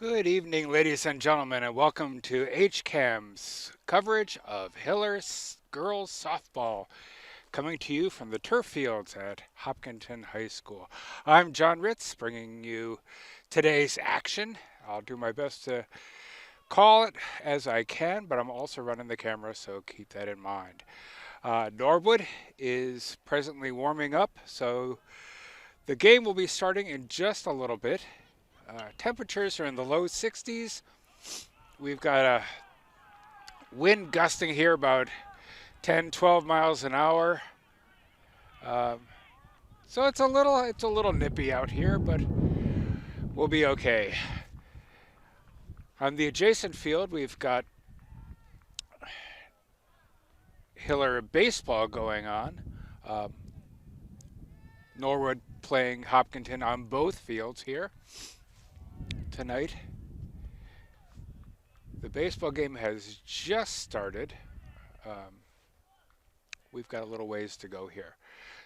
Good evening, ladies and gentlemen, and welcome to HCAM's coverage of Hiller's girls softball, coming to you from the turf fields at Hopkinton High School. I'm John Ritz, bringing you today's action. I'll do my best to call it as I can, but I'm also running the camera, so keep that in mind. Norwood is presently warming up, so the game will be starting in just a little bit. Temperatures are in the low 60s. We've got a wind gusting here about 10, 12 miles an hour. Um, so it's a little nippy out here, but we'll be okay. On the adjacent field, we've got Hiller baseball going on. Um, Norwood playing Hopkinton on both fields here tonight. The baseball game has just started. Um, we've got a little ways to go here.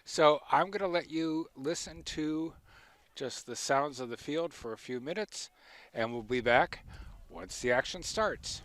So I'm going to let you listen to just the sounds of the field for a few minutes, and we'll be back once the action starts.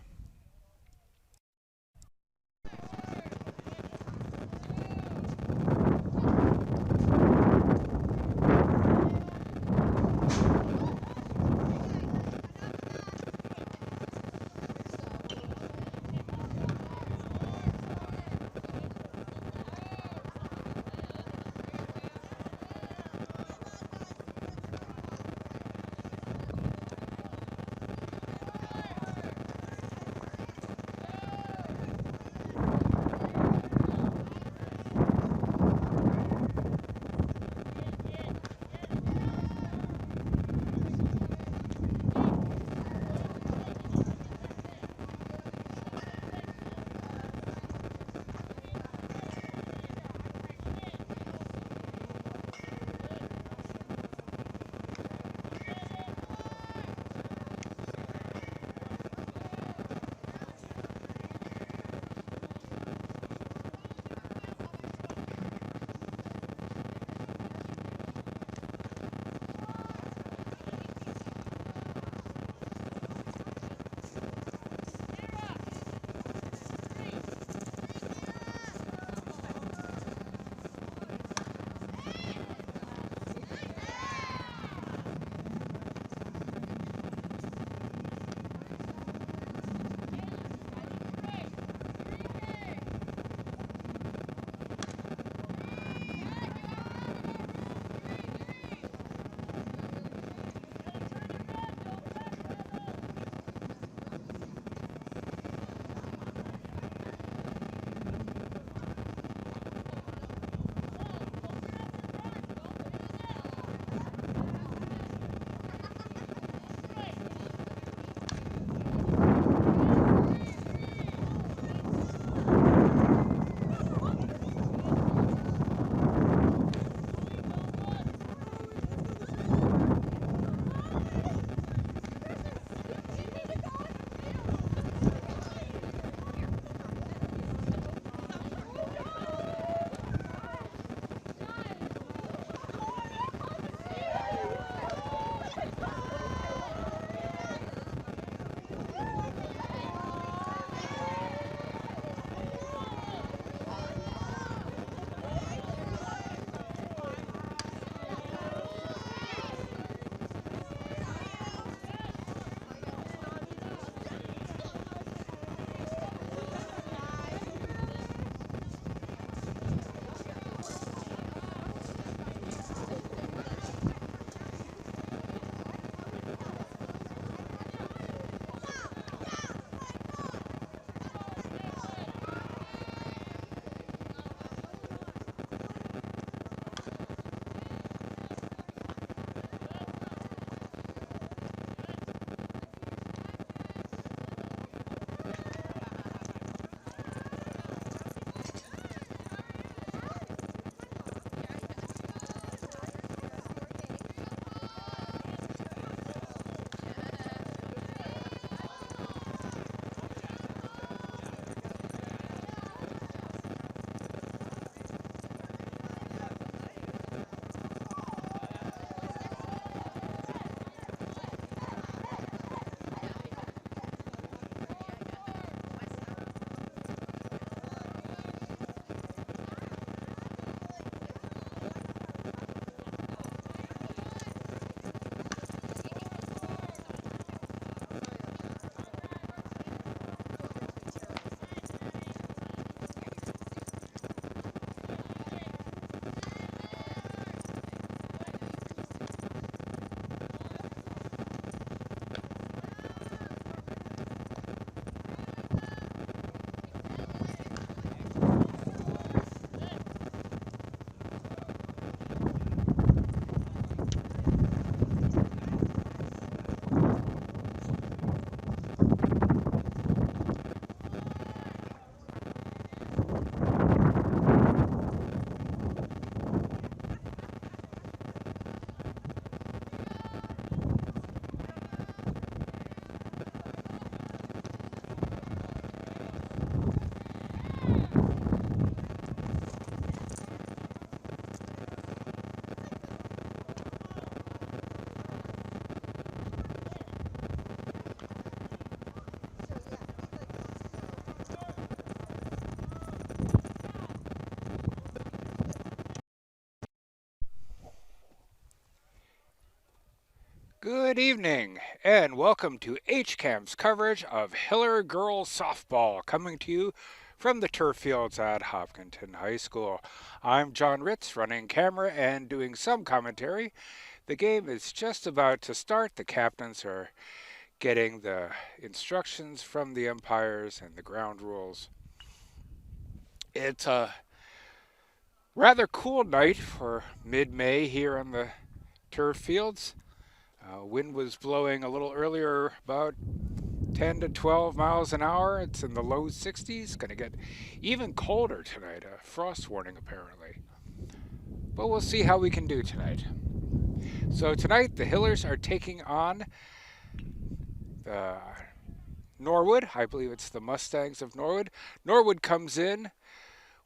Good evening, and welcome to HCAM's coverage of Hiller Girls Softball, coming to you from the turf fields at Hopkinton High School. I'm John Ritz, running camera and doing some commentary. The game is just about to start. The captains are getting the instructions from the umpires and the ground rules. It's a rather cool night for mid-May here on the turf fields. Wind was blowing a little earlier, about 10 to 12 miles an hour. It's in the low 60s. Going to get even colder tonight. A frost warning, apparently. But we'll see how we can do tonight. So tonight, the Hillers are taking on the Norwood. I believe it's the Mustangs of Norwood. Norwood comes in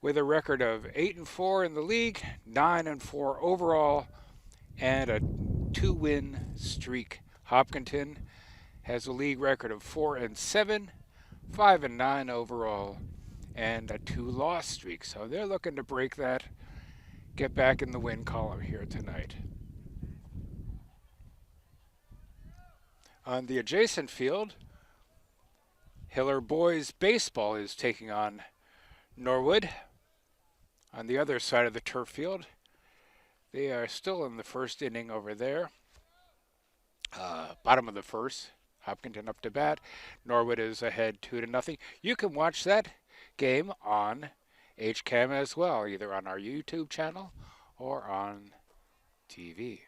with a record of 8-4 in the league, 9-4 overall, and a 2-win streak. Hopkinton has a league record of 4-7, 5-9 overall, and a 2-loss streak. So they're looking to break that, get back in the win column here tonight. On the adjacent field, Hiller Boys Baseball is taking on Norwood. On the other side of the turf field, they are still in the first inning over there. Bottom of the first, Hopkinton up to bat. Norwood is ahead 2-0. You can watch that game on HCAM as well, either on our YouTube channel or on TV.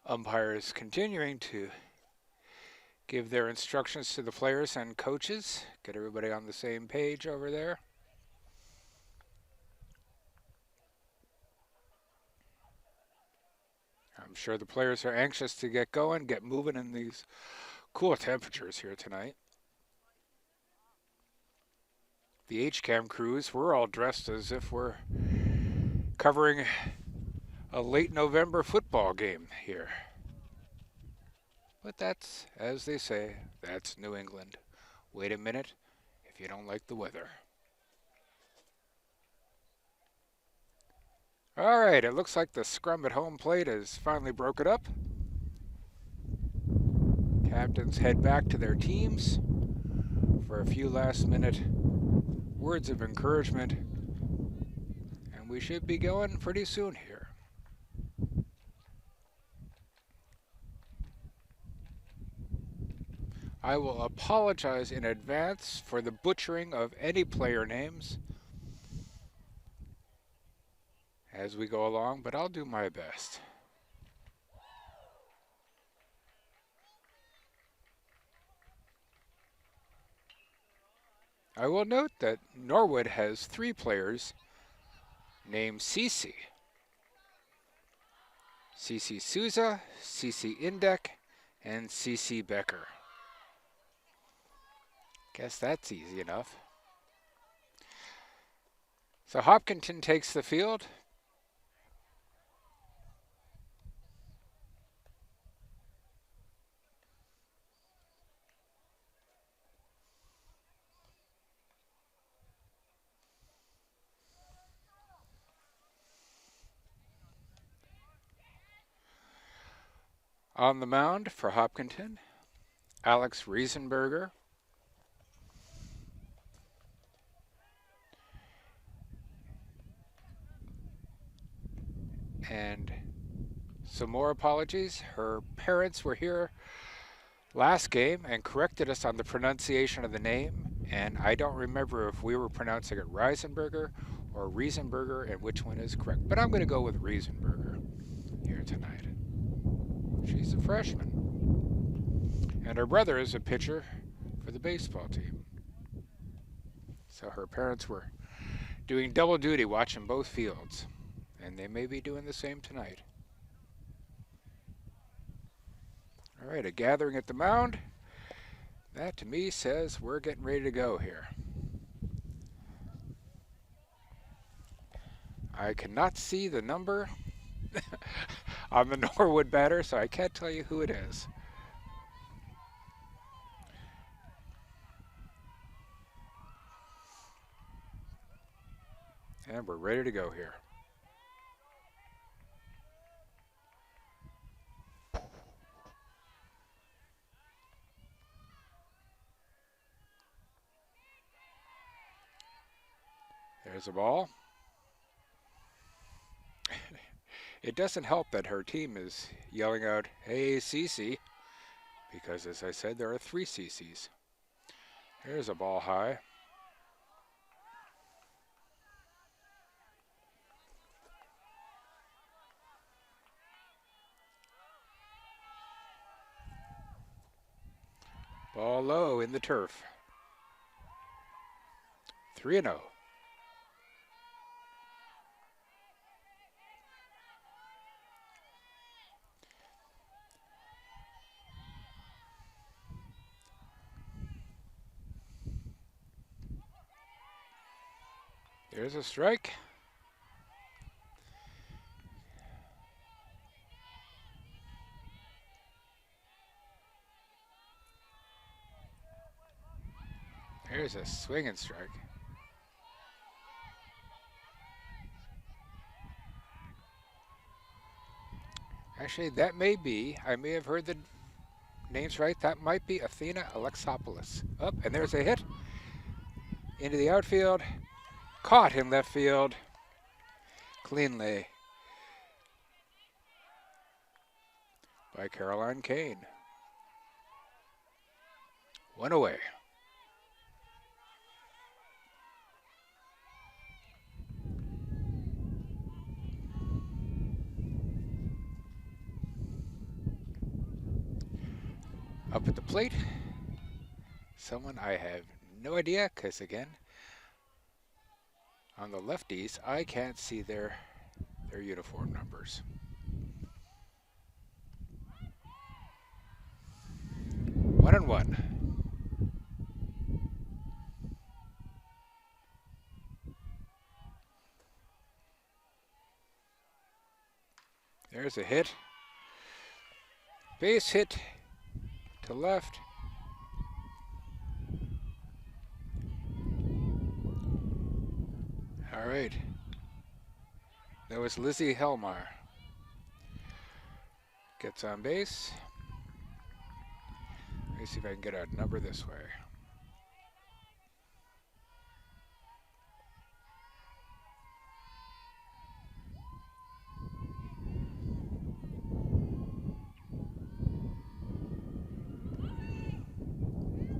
Umpires continuing to give their instructions to the players and coaches. Get everybody on the same page over there. I'm sure the players are anxious to get going, get moving in these cool temperatures here tonight. The HCAM crews, we're all dressed as if we're covering a late November football game here. But that's, as they say, that's New England. Wait a minute if you don't like the weather. All right, it looks like the scrum at home plate has finally broken up. Captains head back to their teams for a few last-minute words of encouragement, and we should be going pretty soon here. I will apologize in advance for the butchering of any player names. as we go along, but I'll do my best. I will note that Norwood has 3 players named Cece. Cece Souza, Cece Indek, and Cece Becker. Guess that's easy enough. So Hopkinton takes the field. On the mound for Hopkinton, Alex Riesenberger. And some more apologies. Her parents were here last game and corrected us on the pronunciation of the name. And I don't remember if we were pronouncing it Riesenberger or Riesenberger and which one is correct. But I'm going to go with Riesenberger here tonight. She's a freshman. And her brother is a pitcher for the baseball team. So her parents were doing double duty watching both fields. And they may be doing the same tonight. All right, a gathering at the mound. That to me says we're getting ready to go here. I cannot see the number on the Norwood batter, so I can't tell you who it is. And we're ready to go here. There's a ball. It doesn't help that her team is yelling out, "Hey, Cece," because as I said, there are 3 Cece's. There's a ball high. Ball low in the turf. 3-0. There's a strike. There's a swinging strike. Actually, that may be, I may have heard the names right, that might be Athena Alexopoulos. Up, and there's a hit into the outfield. Caught in left field. Cleanly by Caroline Kane. 1 away. Up at the plate, someone I have no idea, because again, on the lefties, I can't see their uniform numbers. 1-1. There's a hit. Base hit to left. All right. That was Lizzie Helmar. Gets on base. Let me see if I can get a number this way.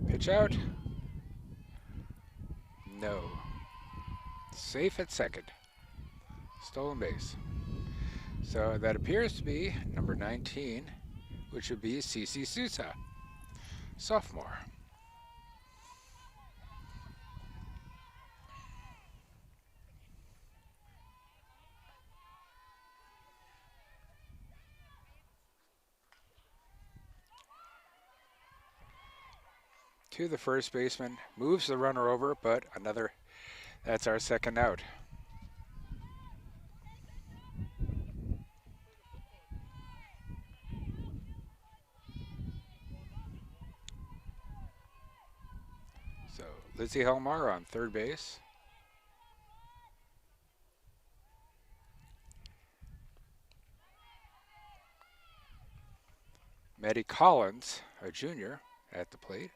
Pitch out. No. Safe at second. stolen base. So that appears to be number 19, which would be Cece Sousa, sophomore. To the first baseman, moves the runner over, but that's our second out. So Lizzie Helmar on third base. Maddie Collins, a junior, at the plate.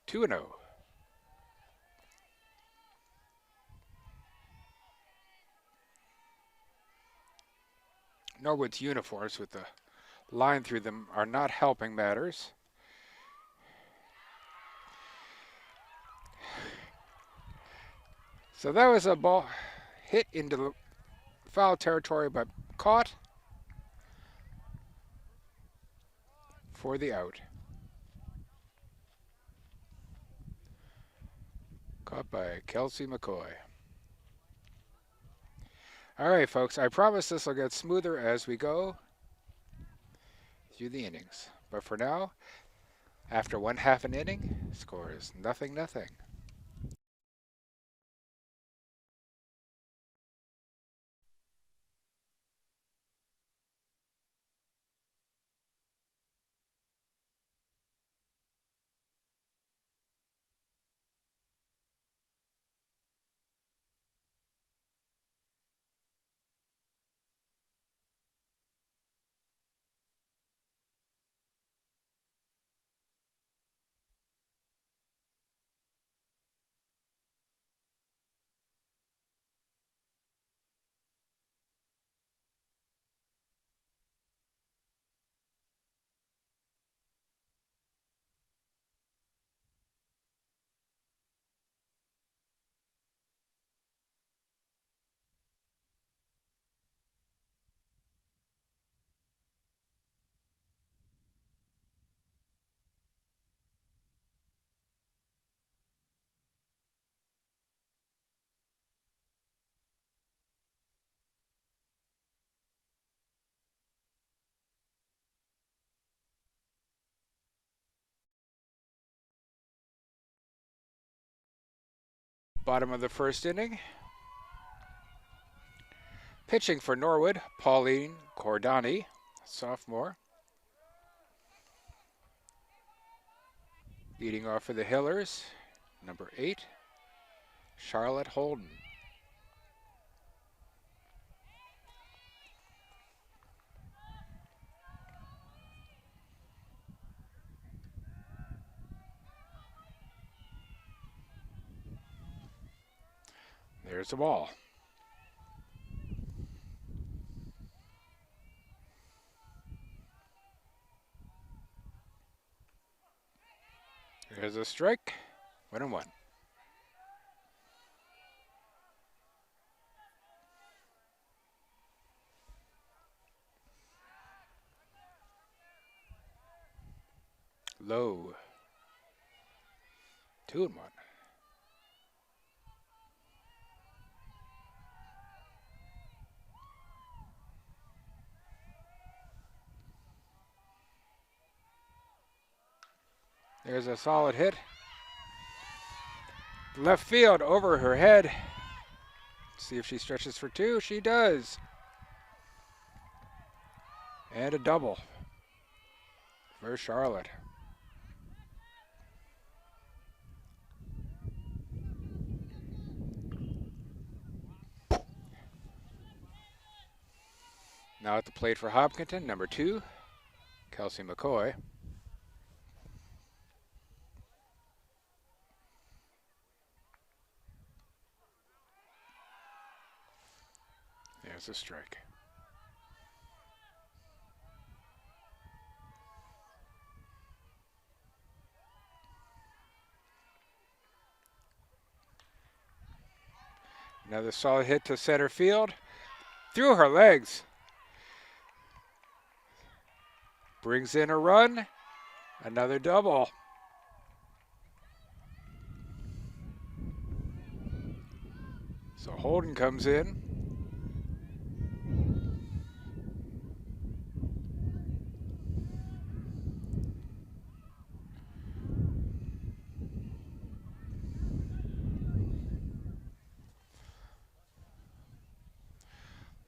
Two and 0. Norwood's uniforms with the line through them are not helping matters. So that was a ball hit into the foul territory, but caught for the out. Caught by Kelsey McCoy. All right, folks, I promise this will get smoother as we go through the innings. But for now, after 1/2 an inning, score is 0-0. Bottom of the first inning. Pitching for Norwood, Pauline Cordani, sophomore. Leading off for the Hillers, number 8, Charlotte Holden. There's the ball. There's a strike. 1-1. Low. 2-1. There's a solid hit. Left field over her head. See if she stretches for 2. She does. And a double for Charlotte. Now at the plate for Hopkinton, number 2, Kelsey McCoy. There's a strike. Another solid hit to center field. Through her legs. Brings in a run. Another double. So Holden comes in.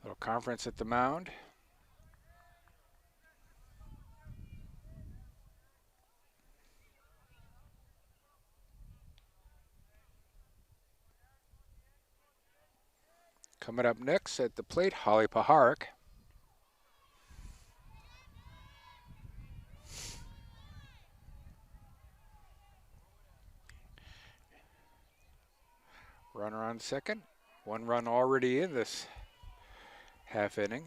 Little conference at the mound. Coming up next at the plate, Holly Paharik. Runner on second. One run already in this half inning.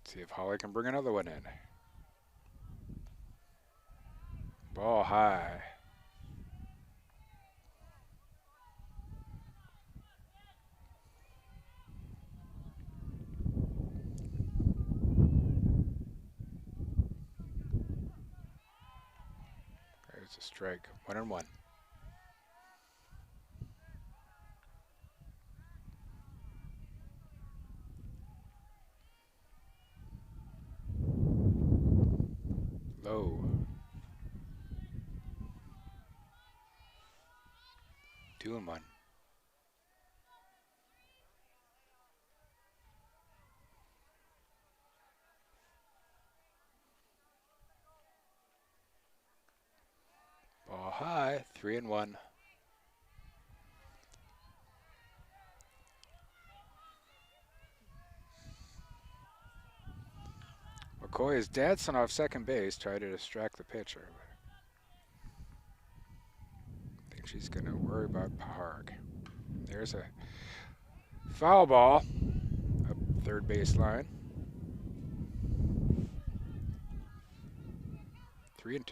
See if Holly can bring another one in. Ball high. There's a strike. 1-1. Low. 2-1. Ball high. 3-1. McCoy is dancing off second base, trying to distract the pitcher. I think she's going to worry about Paharik. There's a foul ball up third baseline. 3-2.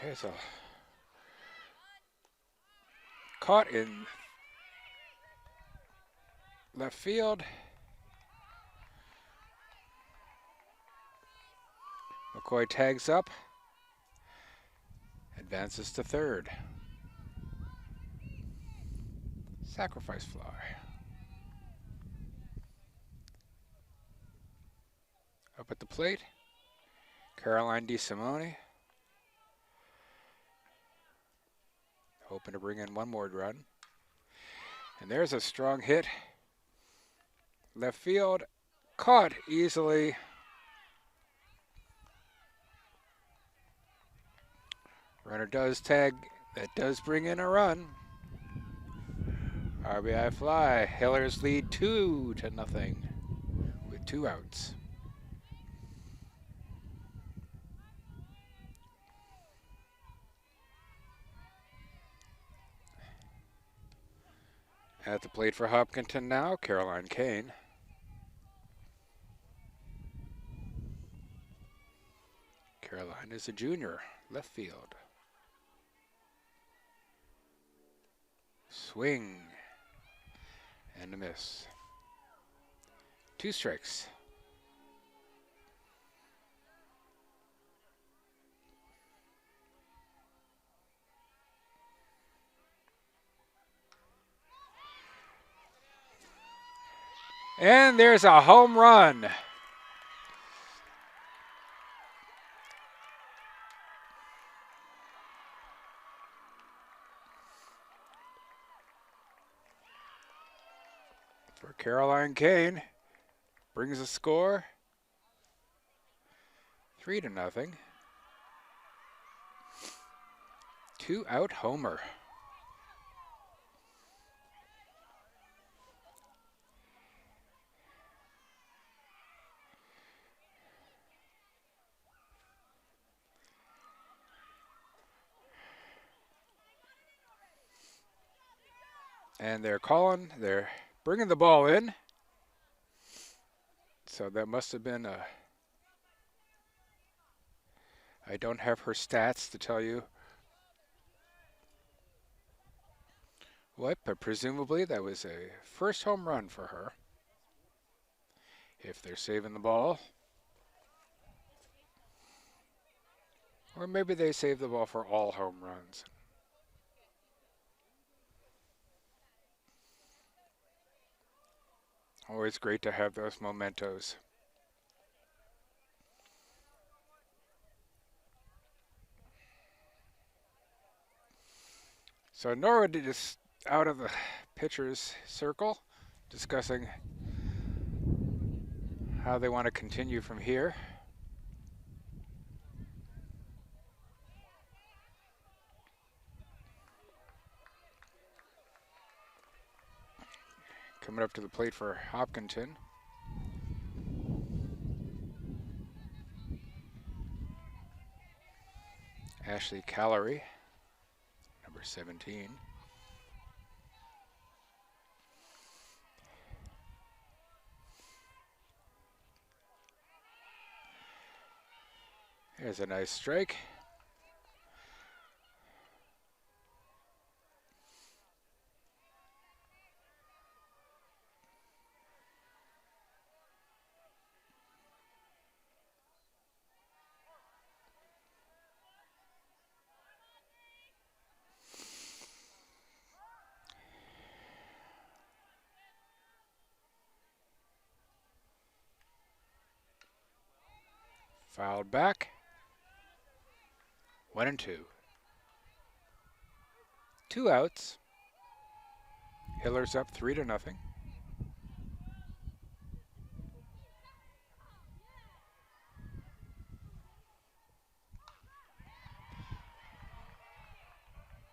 Here's a caught in left field. McCoy tags up, advances to third. Sacrifice fly. Up at the plate, Caroline DeSimone. Hoping to bring in one more run. And there's a strong hit. Left field, caught easily. Runner does tag. That does bring in a run. RBI fly. Hillers lead 2-0 with 2 outs. At the plate for Hopkinton now, Caroline Kane. Caroline is a junior, left field. Swing and a miss. 2 strikes. And there's a home run. For Caroline Kane. Brings a score. 3-0. 2-out homer. And they're bringing the ball in. So that must have been a, I don't have her stats to tell you what, but presumably that was a first home run for her. If they're saving the ball. Or maybe they save the ball for all home runs. Always great to have those mementos. So Norwood is out of the pitcher's circle, discussing how they want to continue from here. Coming up to the plate for Hopkinton. Ashley Callery, number 17. There's a nice strike. Fouled back. 1-2. 2 outs. Hillers up 3-0.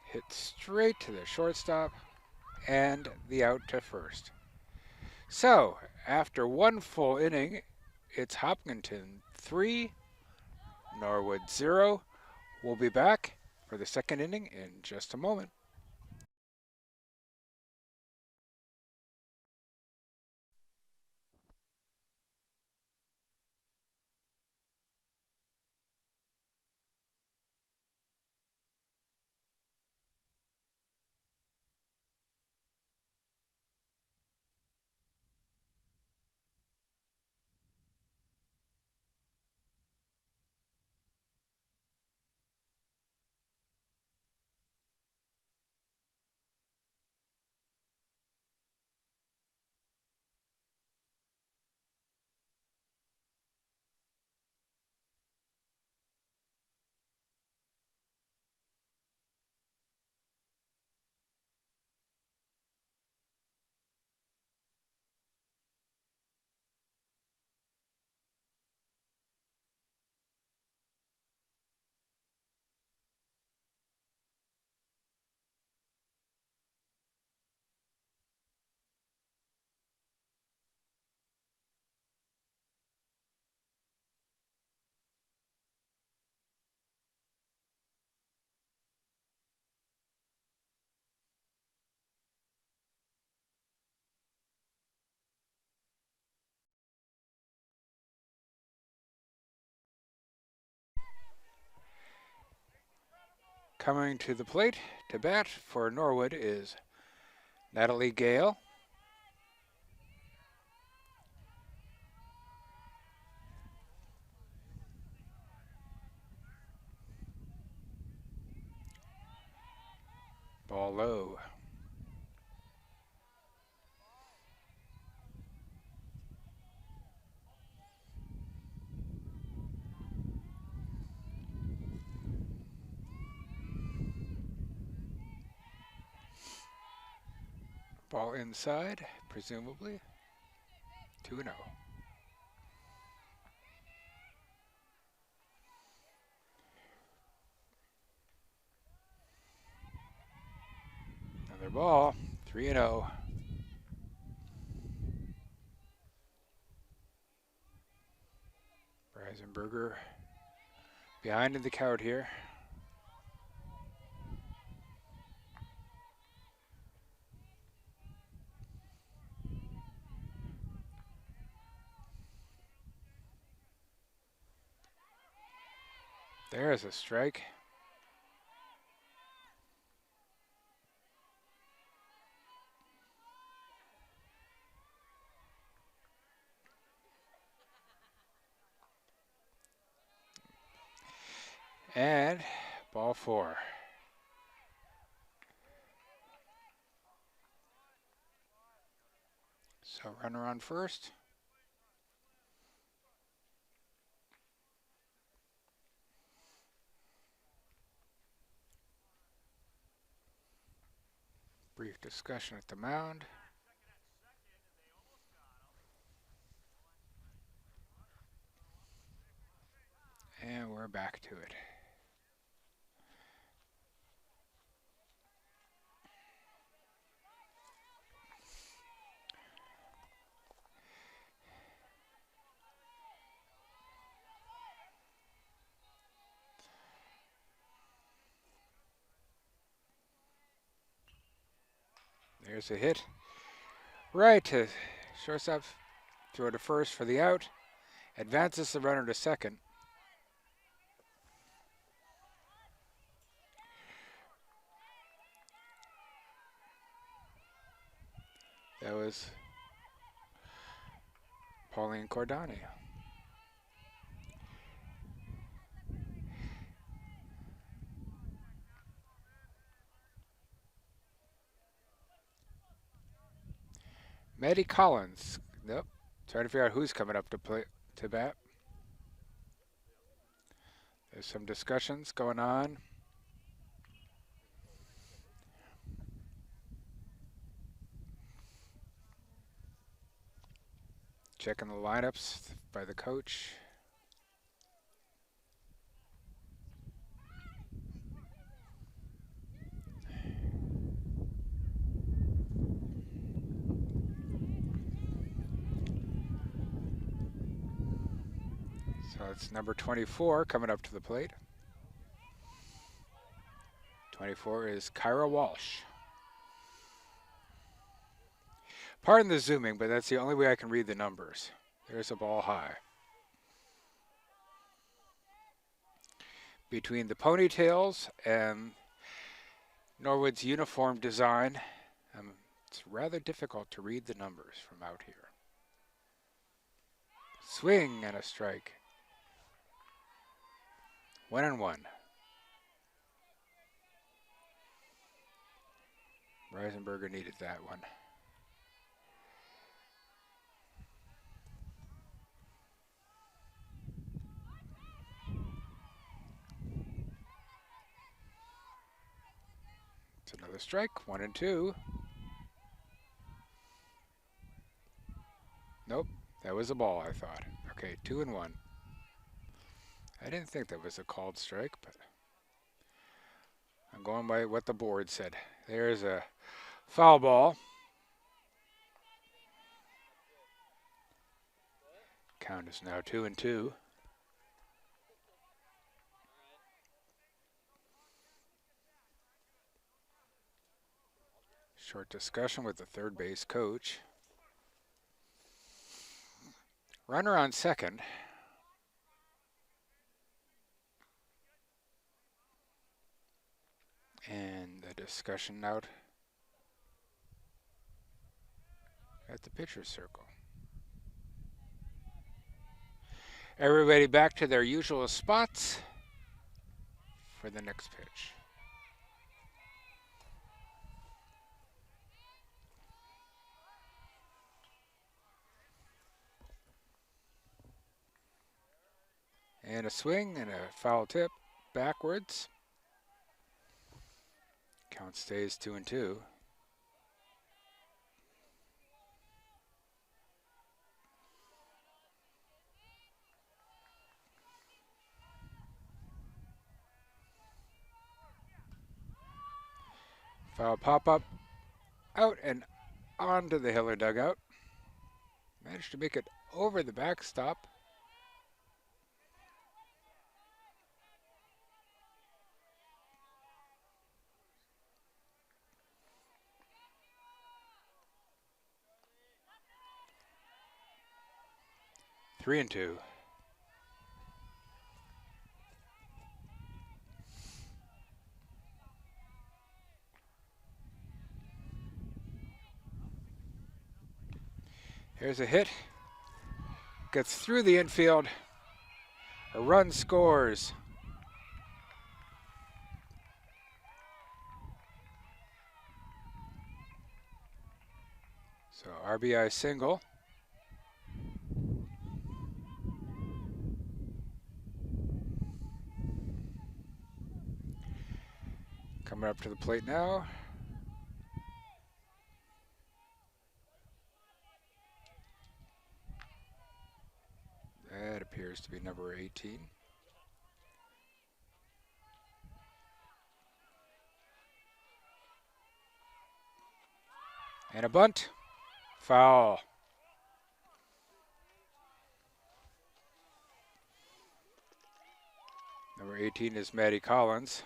Hit straight to the shortstop and the out to first. So, after one full inning, it's Hopkinton 3, Norwood 0. We'll be back for the second inning in just a moment. Coming to the plate to bat for Norwood is Natalie Gale. Ball low. Ball inside, presumably. 2-0. Another ball. 3-0. Reisenberger behind in the count here. There's a strike. And ball four. So runner on first. Brief discussion at the mound. And we're back to it. There's a hit. Right to shortstop. Throw to first for the out. Advances the runner to second. That was Pauline Cordani. Maddie Collins. Nope. Trying to figure out who's coming up to play to bat. There's some discussions going on. Checking the lineups by the coach. So it's number 24 coming up to the plate. 24 is Kyra Walsh. Pardon the zooming, but that's the only way I can read the numbers. There's a ball high. Between the ponytails and Norwood's uniform design, it's rather difficult to read the numbers from out here. Swing and a strike. 1-1. Reisenberger needed that one. It's another strike. 1-2. Nope, that was a ball, I thought. Okay, 2-1. I didn't think that was a called strike, but I'm going by what the board said. There's a foul ball. Count is now 2-2. Short discussion with the third base coach. Runner on second. And the discussion out at the pitcher's circle. Everybody back to their usual spots for the next pitch. And a swing and a foul tip backwards. Count stays 2-2. Foul pop up, out and onto the Hiller dugout. Managed to make it over the backstop. Three and two. There's a hit. Gets through the infield. A run scores. So RBI single. Coming up to the plate now. That appears to be number 18. And a bunt. Foul. Number 18 is Maddie Collins.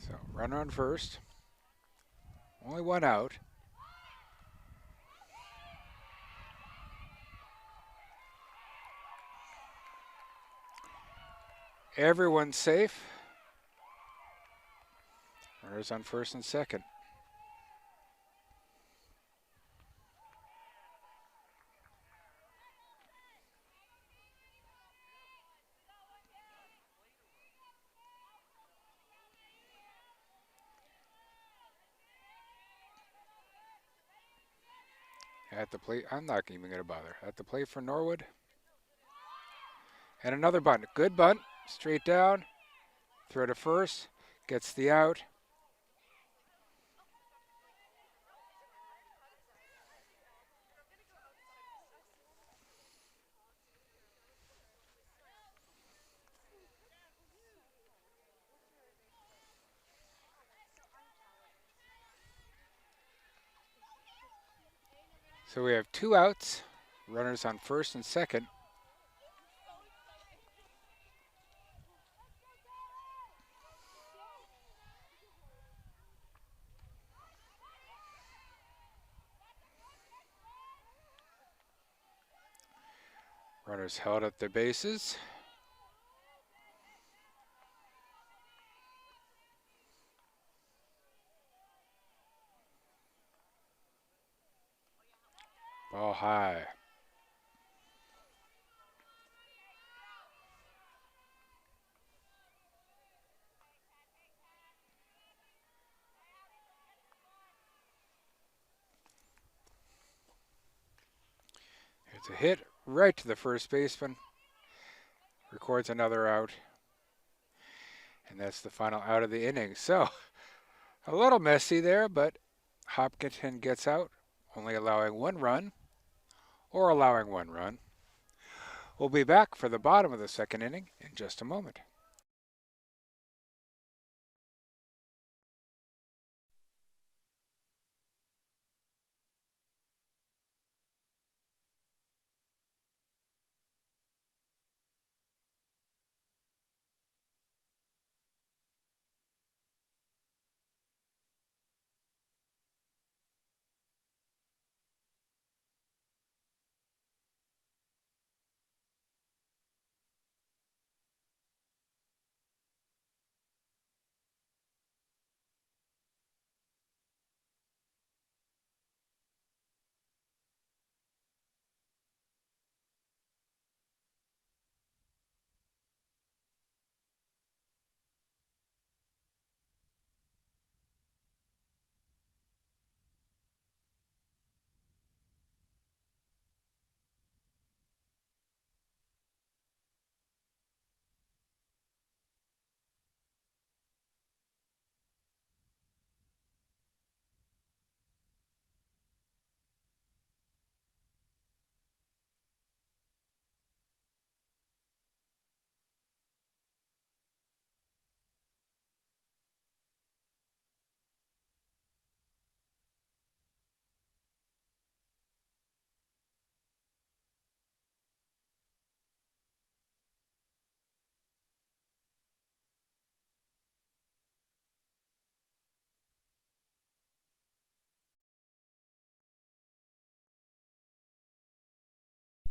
So runner on first. Only one out. Everyone's safe. Runners on first and second. At the plate, I'm not even going to bother. At the plate for Norwood. And another bunt. Good bunt. Straight down. Throw to first. Gets the out. So we have two outs. Runners on first and second. Runners held at their bases. Ball high. It's a hit right to the first baseman. Records another out. And that's the final out of the inning. So a little messy there, but Hopkinton gets out, only allowing one run, or allowing one run. We'll be back for the bottom of the second inning in just a moment.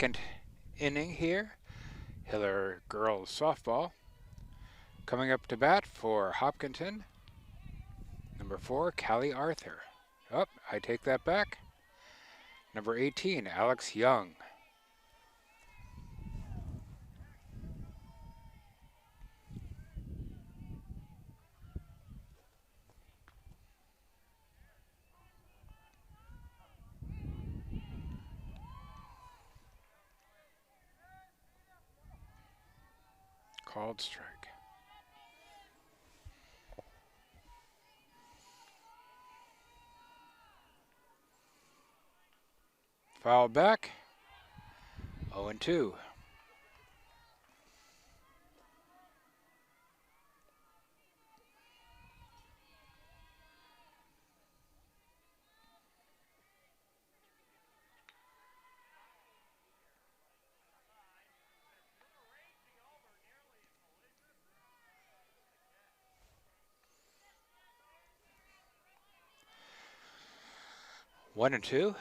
Second inning here. Hiller girls softball. Coming up to bat for Hopkinton, number 4, Callie Arthur. Oh, I take that back. Number 18, Alex Young. Called strike. Foul back. 0-2. One and two.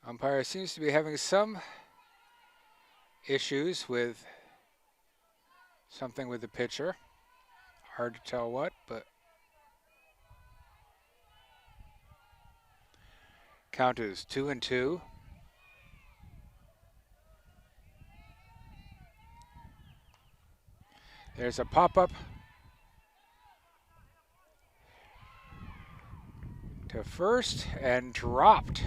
Umpire seems to be having some issues with something with the pitcher. Hard to tell what, but count is 2-2. There's a pop-up to first and dropped.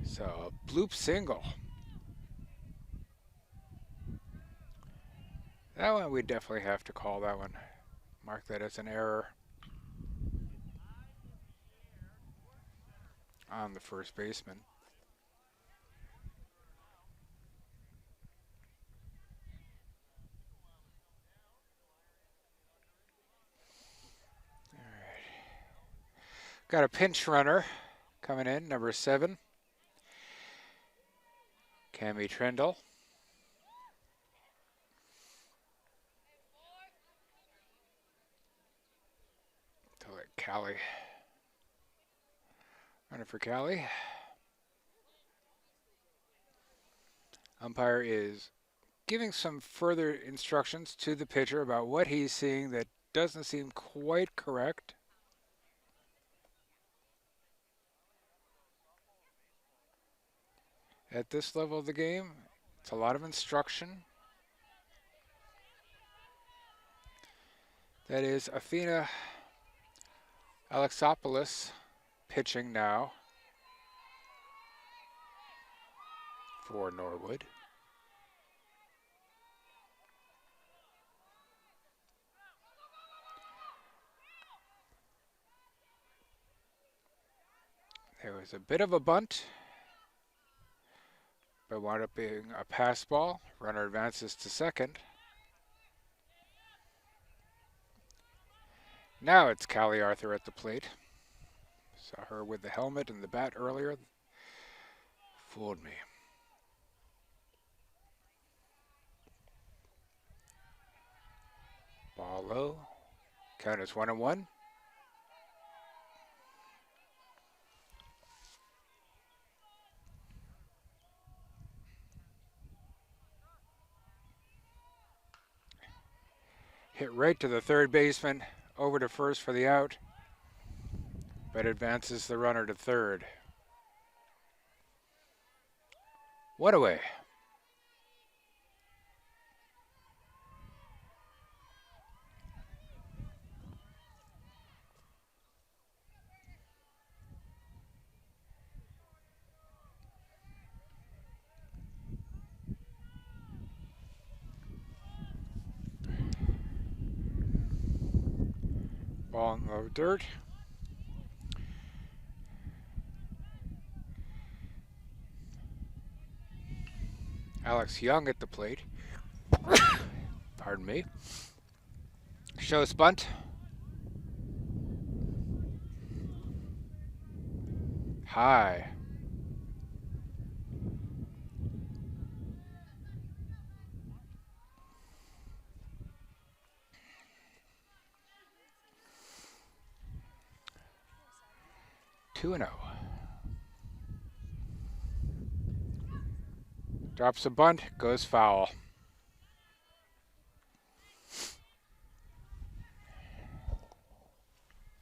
So a bloop single. That one we definitely have to call that one. Mark that as an error on the first baseman. All right. Got a pinch runner coming in, number 7. Cami Trendle. To let Callie. Running for Callie. Umpire is giving some further instructions to the pitcher about what he's seeing that doesn't seem quite correct. At this level of the game, it's a lot of instruction. That is Athena Alexopoulos pitching now for Norwood. There was a bit of a bunt, but wound up being a pass ball. Runner advances to second. Now it's Callie Arthur at the plate. Saw her with the helmet and the bat earlier. Fooled me. Ball low. Count is 1-1. Hit right to the third baseman, over to first for the out, but advances the runner to third. One away. Ball in the dirt. Alex Young at the plate. Pardon me. Shows bunt. High. Two and 0. Drops a bunt, goes foul.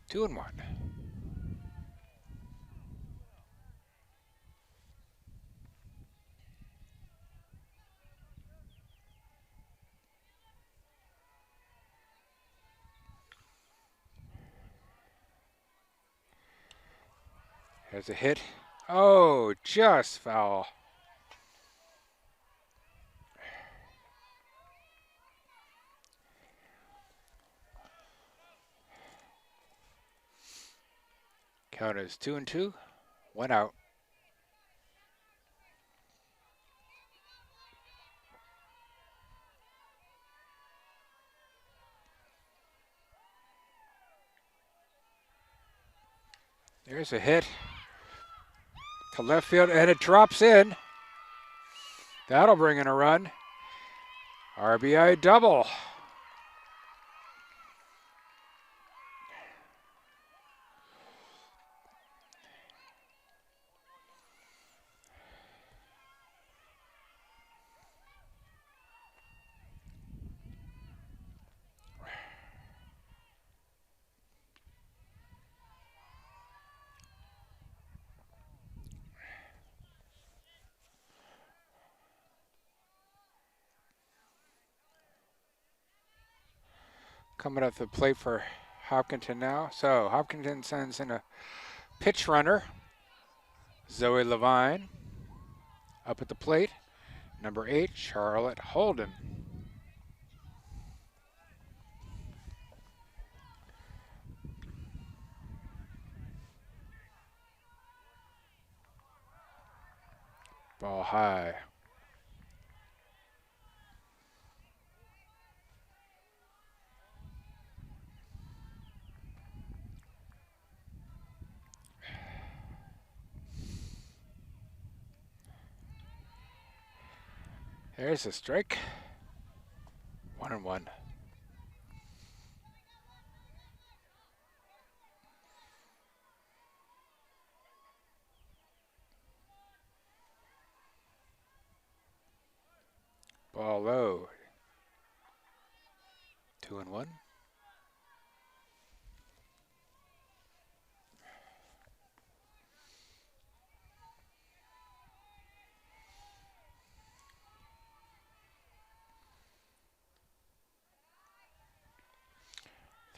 Two and 1. Has a hit. Oh, just foul. Count is 2 and 2. 1 out. There's a hit to left field, and it drops in. That'll bring in a run. RBI double. Coming up the plate for Hopkinton now. So Hopkinton sends in a pitch runner. Zoe Levine up at the plate. Number 8, Charlotte Holden. Ball high. There's a strike. 1 and 1. Ball low. 2 and 1.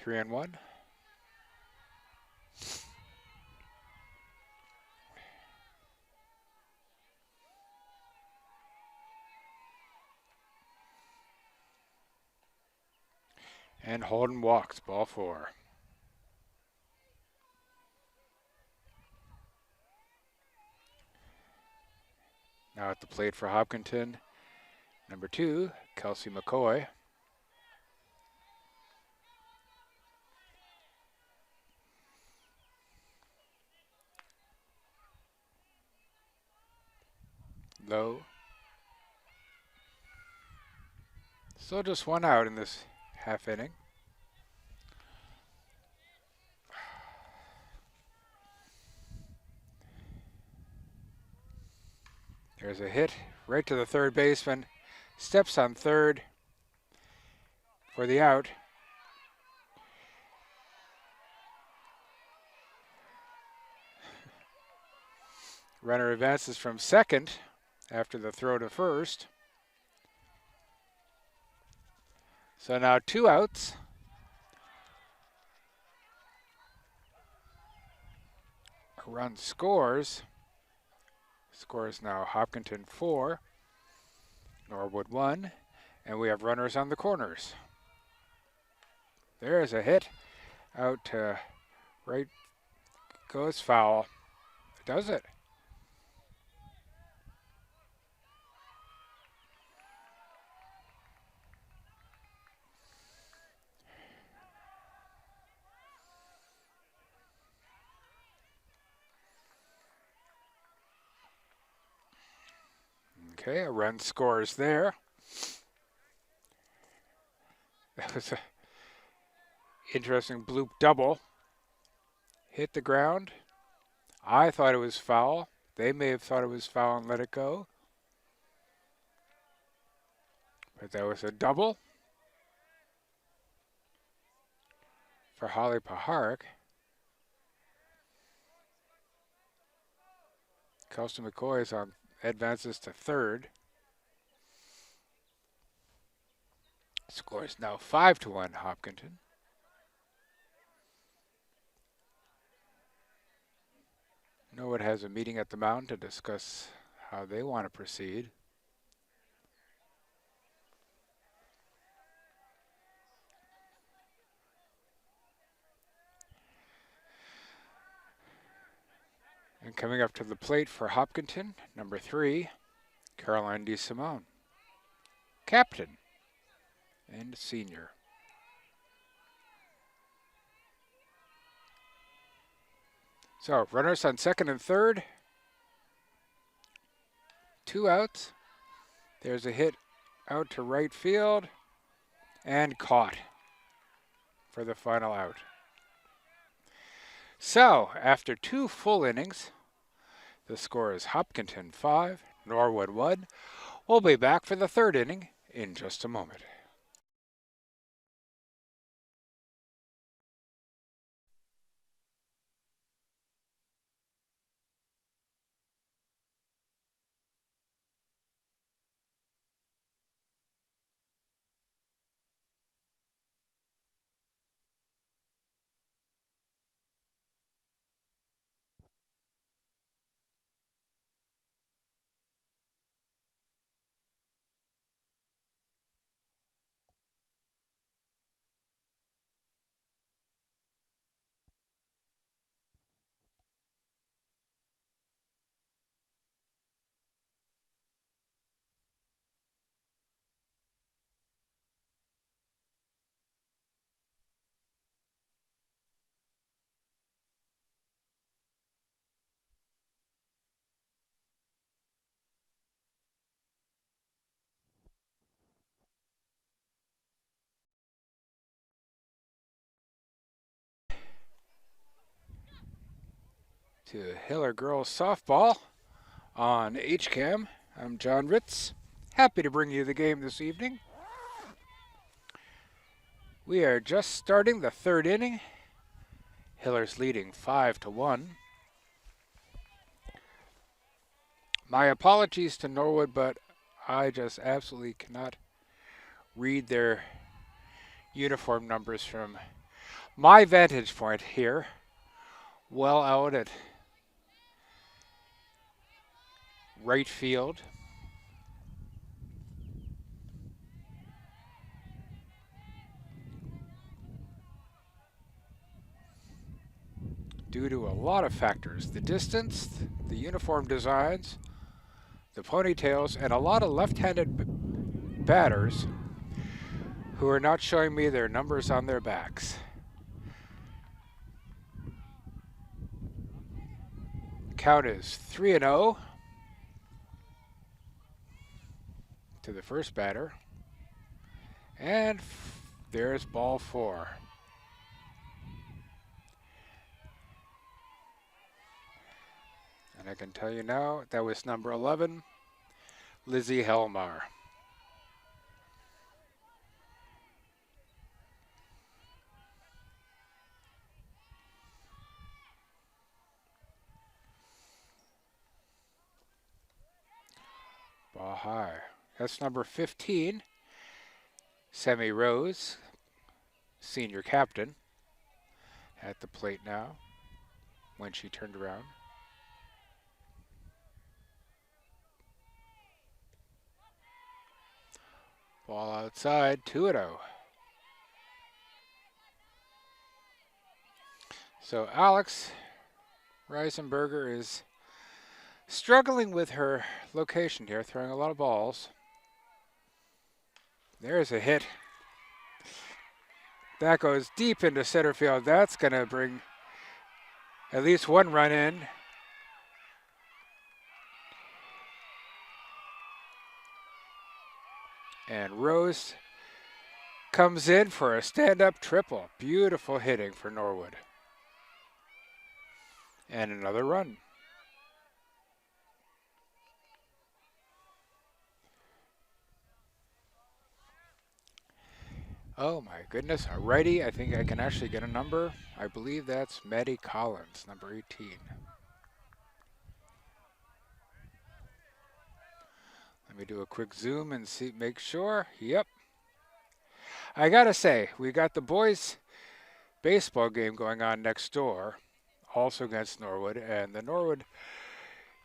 Three and 1. And Holden walks. Ball 4. Now at the plate for Hopkinton, number 2, Kelsey McCoy. Low. Still just 1 out in this half inning. There's a hit right to the third baseman. Steps on third for the out. Runner advances from second after the throw to first. So now 2 outs. A run scores. Scores now Hopkinton 4, Norwood 1, and we have runners on the corners. There's a hit. Out to right goes foul. Does it? Okay, a run scores there. That was an interesting bloop double. Hit the ground. I thought it was foul. They may have thought it was foul and let it go. But that was a double for Holly Paharik. Kelsey McCoy is on, advances to third. Score is now 5-1 Hopkinton. Norwood has a meeting at the mound to discuss how they want to proceed. And coming up to the plate for Hopkinton, number 3, Caroline DeSimone, captain and senior. So runners on second and third. 2 outs. There's a hit out to right field and caught for the final out. So after 2 full innings, the score is Hopkinton 5, Norwood 1. We'll be back for the third inning in just a moment. To Hiller Girls Softball on HCAM. I'm John Ritz. Happy to bring you the game this evening. We are just starting the third inning. Hiller's leading 5-1. My apologies to Norwood, but I just absolutely cannot read their uniform numbers from my vantage point here. Well out at right field. Due to a lot of factors, the distance, the uniform designs, the ponytails, and a lot of left-handed batters who are not showing me their numbers on their backs. Count is 3-0 to the first batter. And there's ball 4. And I can tell you now, that was number 11, Lizzie Helmar. Ball high. That's number 15, Sammy Rose, senior captain, at the plate now when she turned around. Ball outside, 2-0. So Alex Reisenberger is struggling with her location here, throwing a lot of balls. There's a hit. That goes deep into center field. That's going to bring at least one run in. And Rose comes in for a stand-up triple. Beautiful hitting for Norwood. And another run. Oh my goodness, a righty. I think I can actually get a number. I believe that's Maddie Collins, number 18. Let me do a quick zoom and see, make sure. Yep. I gotta say, we got the boys' baseball game going on next door, also against Norwood, and the Norwood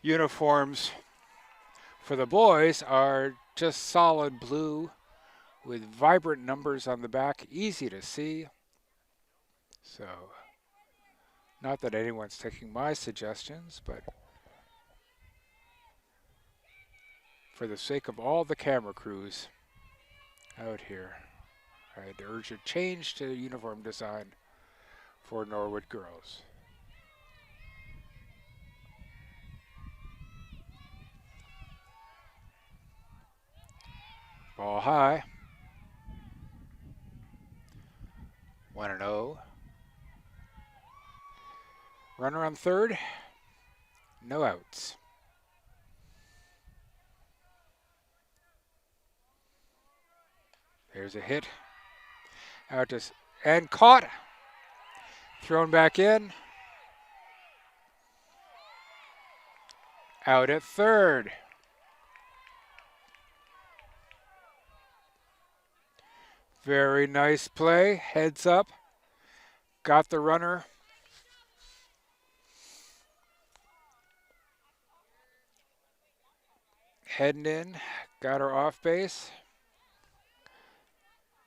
uniforms for the boys are just solid blue with vibrant numbers on the back, easy to see. So, not that anyone's taking my suggestions, but for the sake of all the camera crews out here, I'd urge a change to uniform design for Norwood girls. Ball high. 1-0. Runner on third. No outs. There's a hit. Out to, and caught. Thrown back in. Out at third. Very nice play. Heads up. Got the runner. Heading in. Got her off base.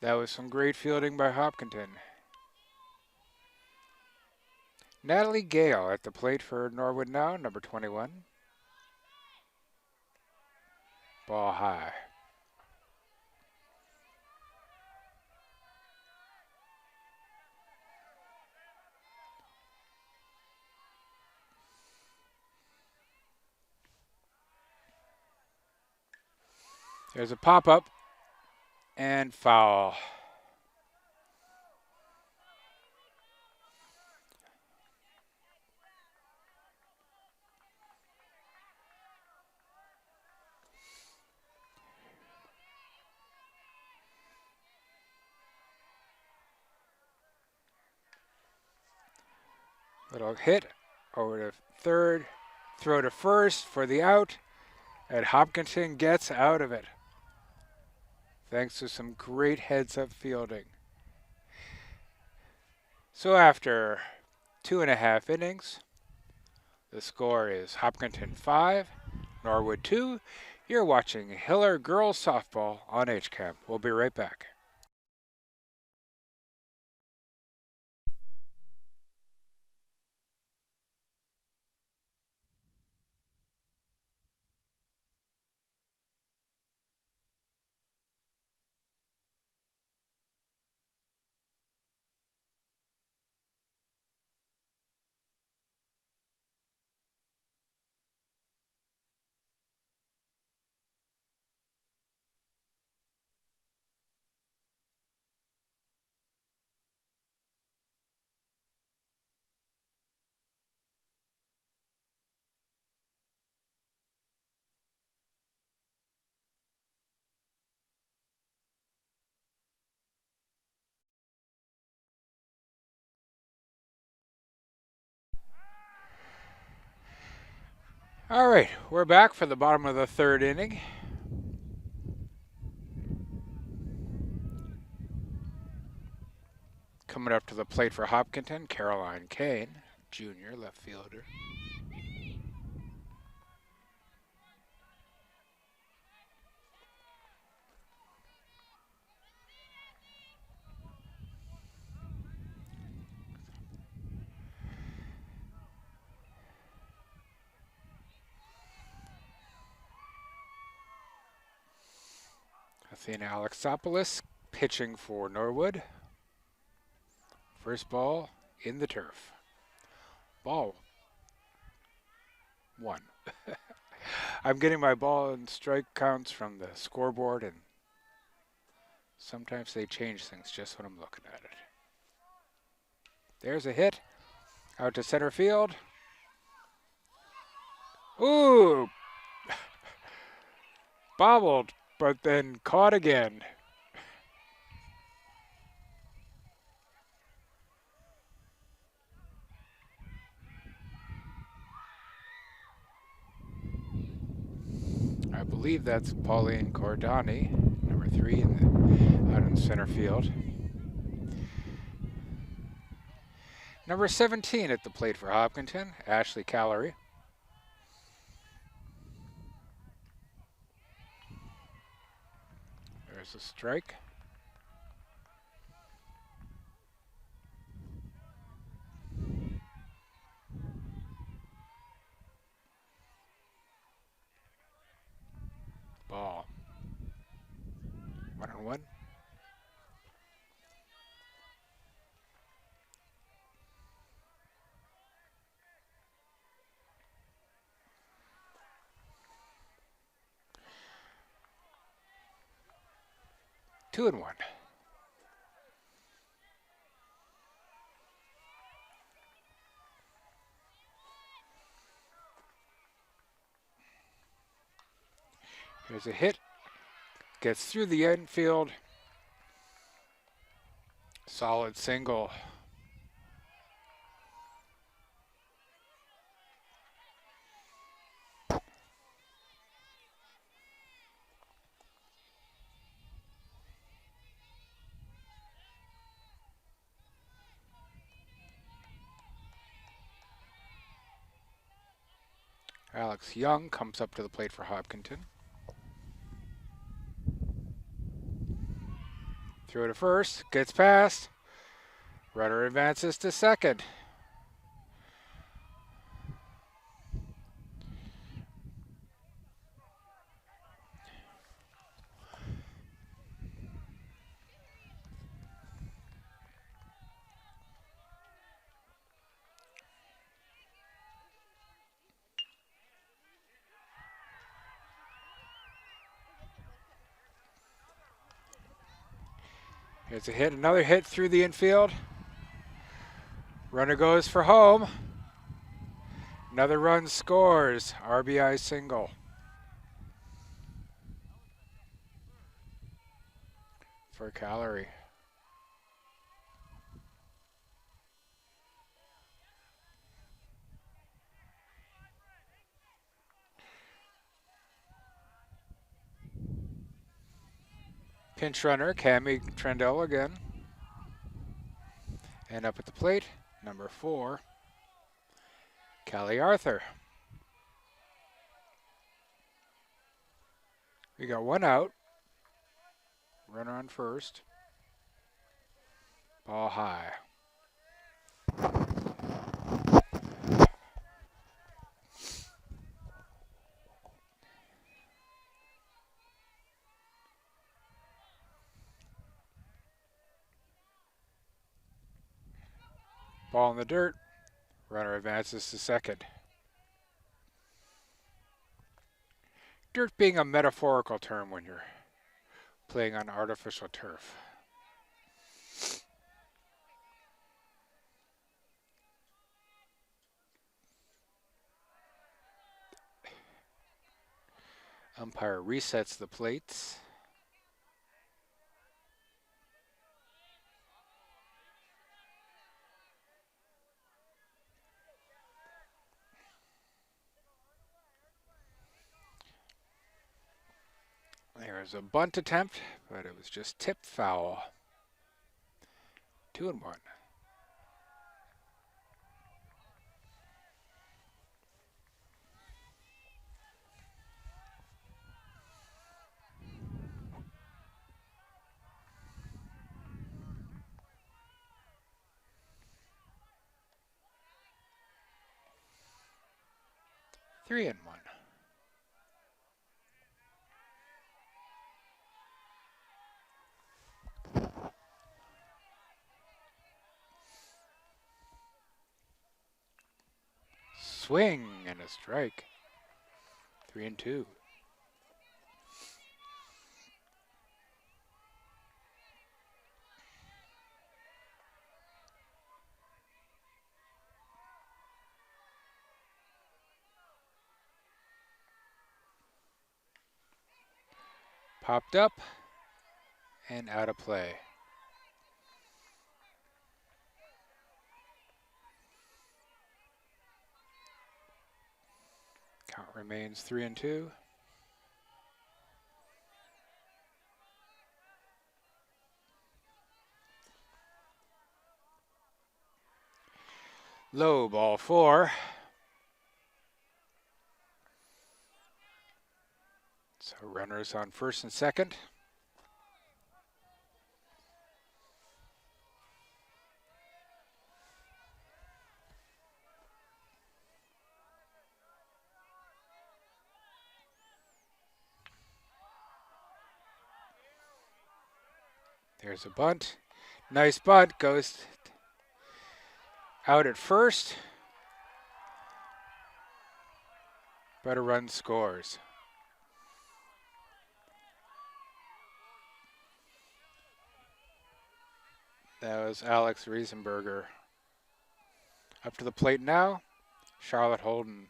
That was some great fielding by Hopkinton. Natalie Gale at the plate for Norwood now, number 21. Ball high. There's a pop-up and foul. Little hit over to third, throw to first for the out, and Hopkinton gets out of it. Thanks to some great heads-up fielding. So after 2.5 innings, the score is Hopkinton 5, Norwood 2. You're watching Hiller Girls Softball on HCAM. We'll be right back. All right, we're back for the bottom of the third inning. Coming up to the plate for Hopkinton, Caroline Kane, junior left fielder. Athena Alexopoulos pitching for Norwood. First ball in the turf. Ball 1. I'm getting my ball and strike counts from the scoreboard, and Sometimes they change things just when I'm looking at it. There's a hit out to center field. Ooh, bobbled, but then caught again. I believe that's Pauline Cordani, number 3, out in center field. Number 17 at the plate for Hopkinton, Ashley Callery. There's a strike. Ball. 1-1. Two and one. Here's a hit. Gets through the infield. Solid single. Alex Young comes up to the plate for Hopkinton. Throw to first. Gets past. Runner advances to second. Here's a hit. Another hit through the infield. Runner goes for home. Another run scores. RBI single. For Callery. Pinch runner, Cami Trendell again. And up at the plate, number 4, Callie Arthur. We got one out. Runner on first. Ball high. Ball in the dirt. Runner advances to second. Dirt being a metaphorical term when you're playing on artificial turf. Umpire resets the plates. There's a bunt attempt, but it was just tipped foul. 2-1. Three and one. Swing and a strike. 3-2. Popped up and out of play. Count remains 3-2. Low, ball 4. So runners on first and second. There's a bunt. Nice bunt. Goes out at first. But a run scores. That was Alex Riesenberger. Up to the plate now. Charlotte Holden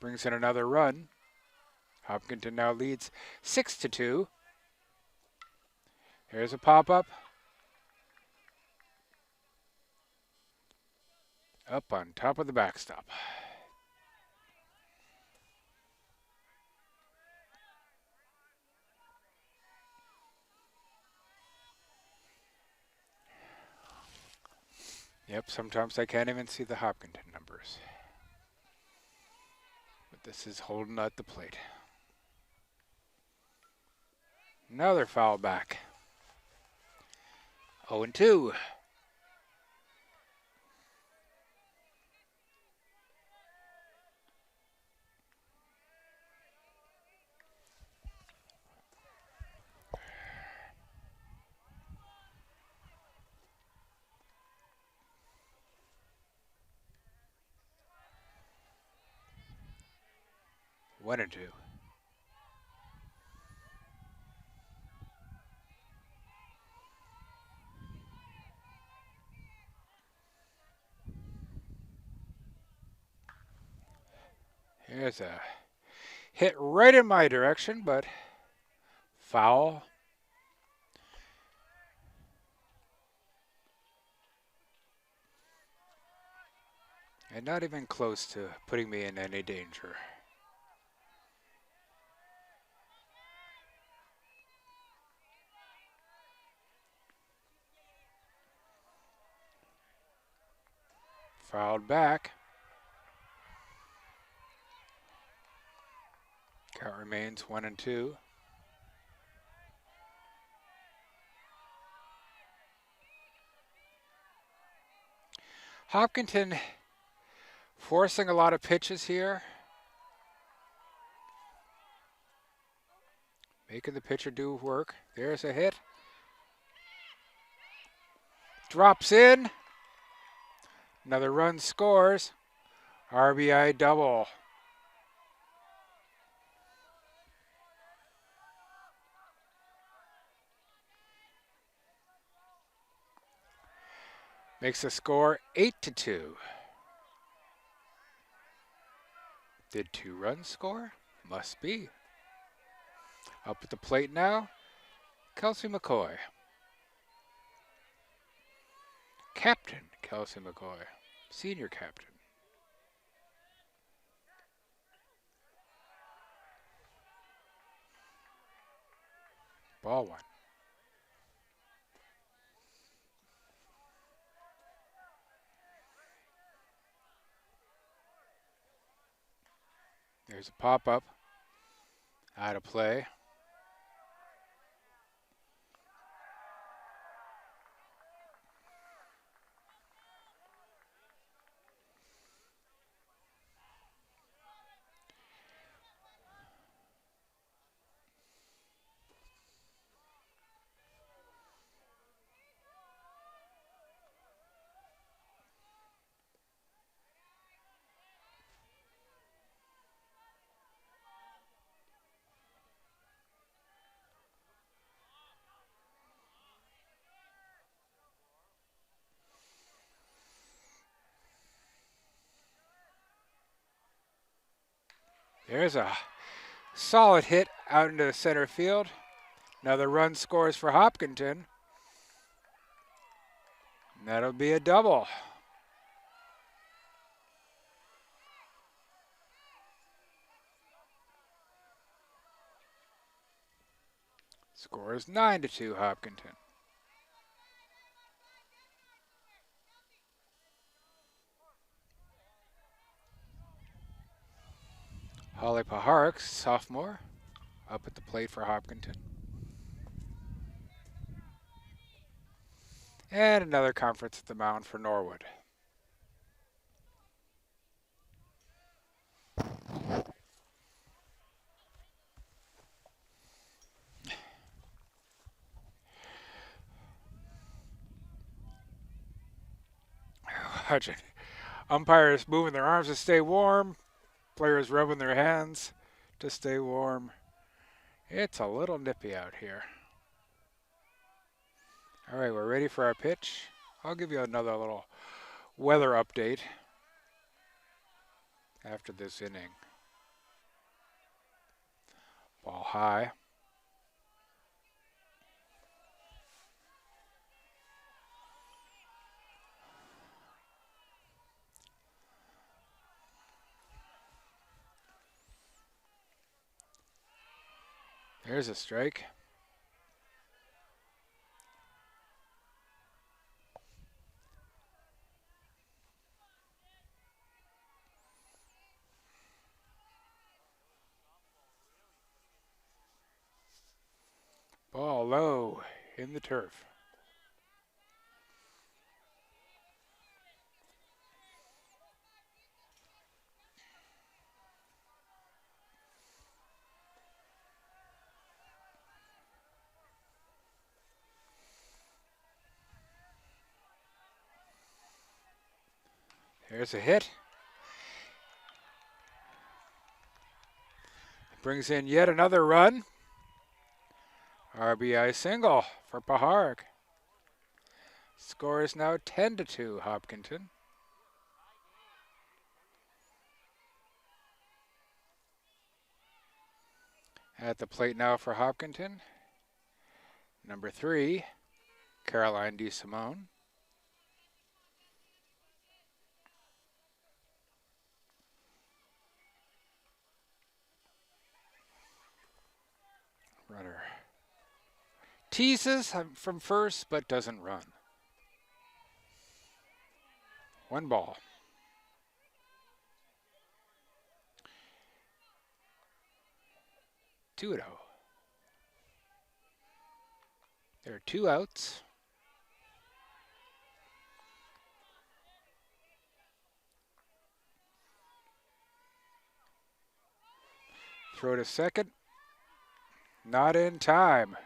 brings in another run. Hopkinton now leads 6-2. Here's a pop-up. Up on top of the backstop. Yep, sometimes I can't even see the Hopkinton numbers. But this is Holden at the plate. Another foul back. 0-2. One and two. Here's a hit right in my direction, but foul. And not even close to putting me in any danger. Fouled back. Count remains 1-2. Hopkinton forcing a lot of pitches here. Making the pitcher do work. There's a hit. Drops in. Another run scores. RBI double. Makes the score 8-2. Did 2 runs score? Must be. Up at the plate now, Kelsey McCoy. Captain Kelsey McCoy. Senior captain. Ball 1. There's a pop-up. Out of play. There's a Solid hit out into the center field. Another run scores for Hopkinton. That'll be a double. Score is 9-2 Hopkinton. Holly Paharik, sophomore, up at the plate for Hopkinton. And another conference at the mound for Norwood. Watch it. Umpires moving their arms to stay warm. Players rubbing their hands to stay warm. It's a little nippy out here. All right, we're ready for our pitch. I'll give you another little weather update after this inning. Ball high. There's a strike. Ball low in the turf. There's a hit. Brings in yet another run. RBI single for Paharik. Score is now 10-2 Hopkinton. At the plate now for Hopkinton, number 3, Caroline DeSimone. Runner teases from first but doesn't run. 1 ball. Two and 0. There are 2 outs. Throw to second. Not in time.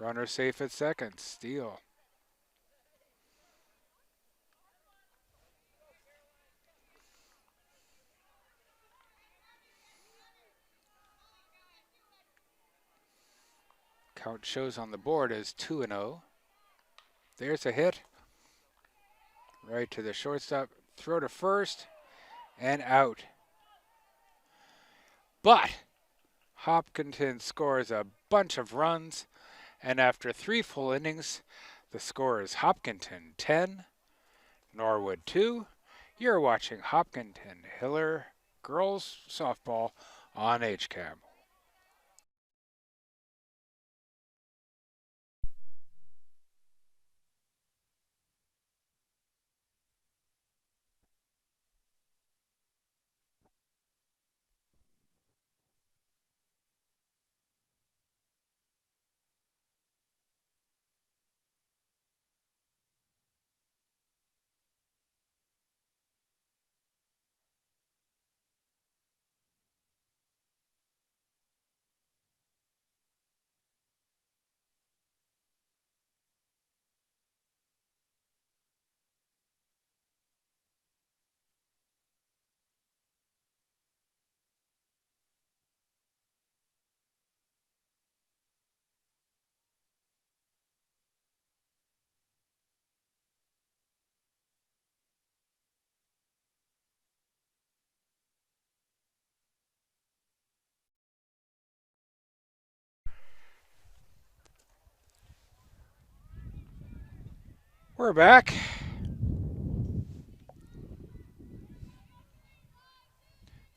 Runner safe at second. Steal. Count shows on the board as 2 and 0. There's a hit. Right to the shortstop. Throw to first and out. But Hopkinton scores a bunch of runs, and after 3 full innings, the score is Hopkinton 10, Norwood 2. You're watching Hopkinton Hiller girls softball on HCAM. We're back.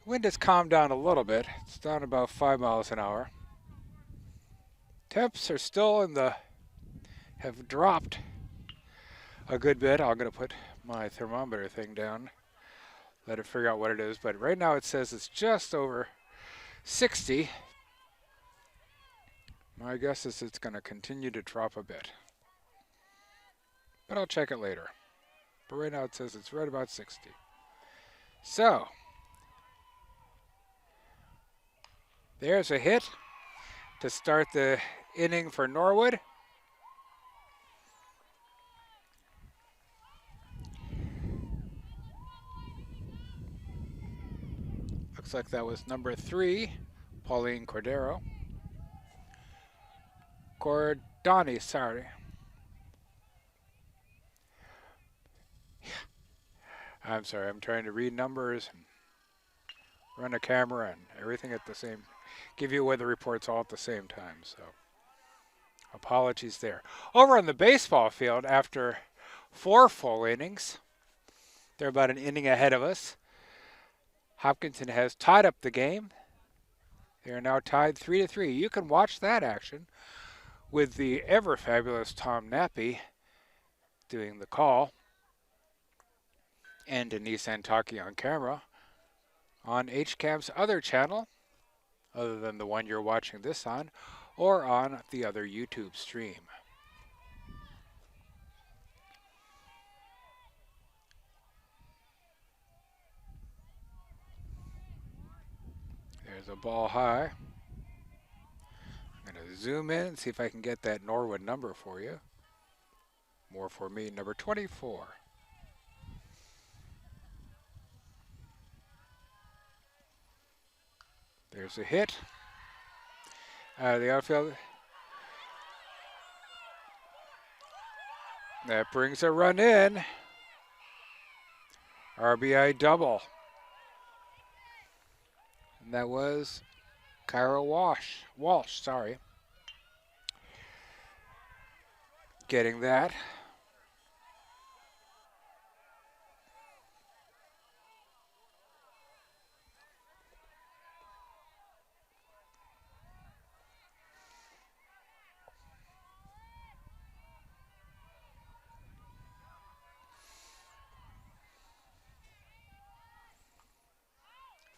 Wind has calmed down a little bit. It's down about 5 miles an hour. Temps are still have dropped a good bit. I'm going to put my thermometer thing down, let it figure out what it is. But right now it says it's just over 60. My guess is it's going to continue to drop a bit. But I'll check it later. But right now it says it's right about 60. So, there's a hit to start the inning for Norwood. Looks like that was number 3, Pauline Cordero. Cordani, sorry. I'm sorry, I'm trying to read numbers and run a camera and everything at the same, give you weather reports all at the same time, so apologies there. Over on the baseball field, after 4 full innings, they're about an inning ahead of us. Hopkinton has tied up the game. They are now tied 3-3. You can watch that action with the ever fabulous Tom Nappy doing the call and Denise Antaki on camera on HCAM's other channel, other than the one you're watching this on, or on the other YouTube stream. There's a ball high. I'm going to zoom in and see if I can get that Norwood number for you. More for me, number 24. There's a hit out of the outfield. That brings a run in. RBI double. And that was Kyra Walsh, sorry. Getting that.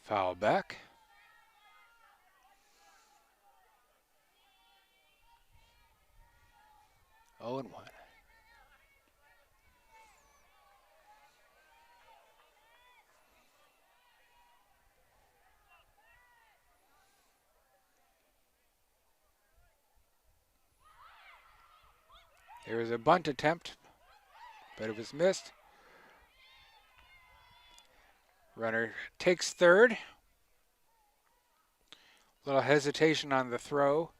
Foul back. Oh and 1. There was a bunt attempt, but it was missed. Runner takes third. Little hesitation on the throw.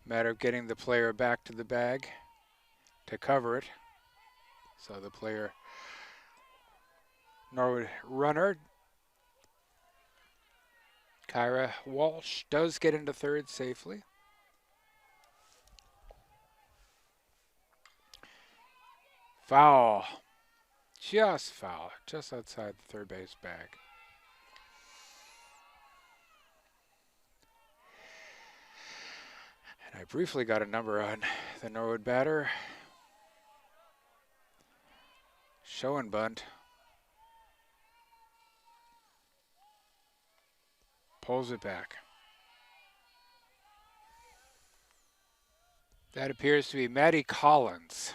Matter of getting the player back to the bag to cover it. So the player, Norwood runner, Kyra Walsh, does get into third safely. Foul. Just foul. Just outside the third base bag. And I briefly got a number on the Norwood batter. Show and bunt. Pulls it back. That appears to be Maddie Collins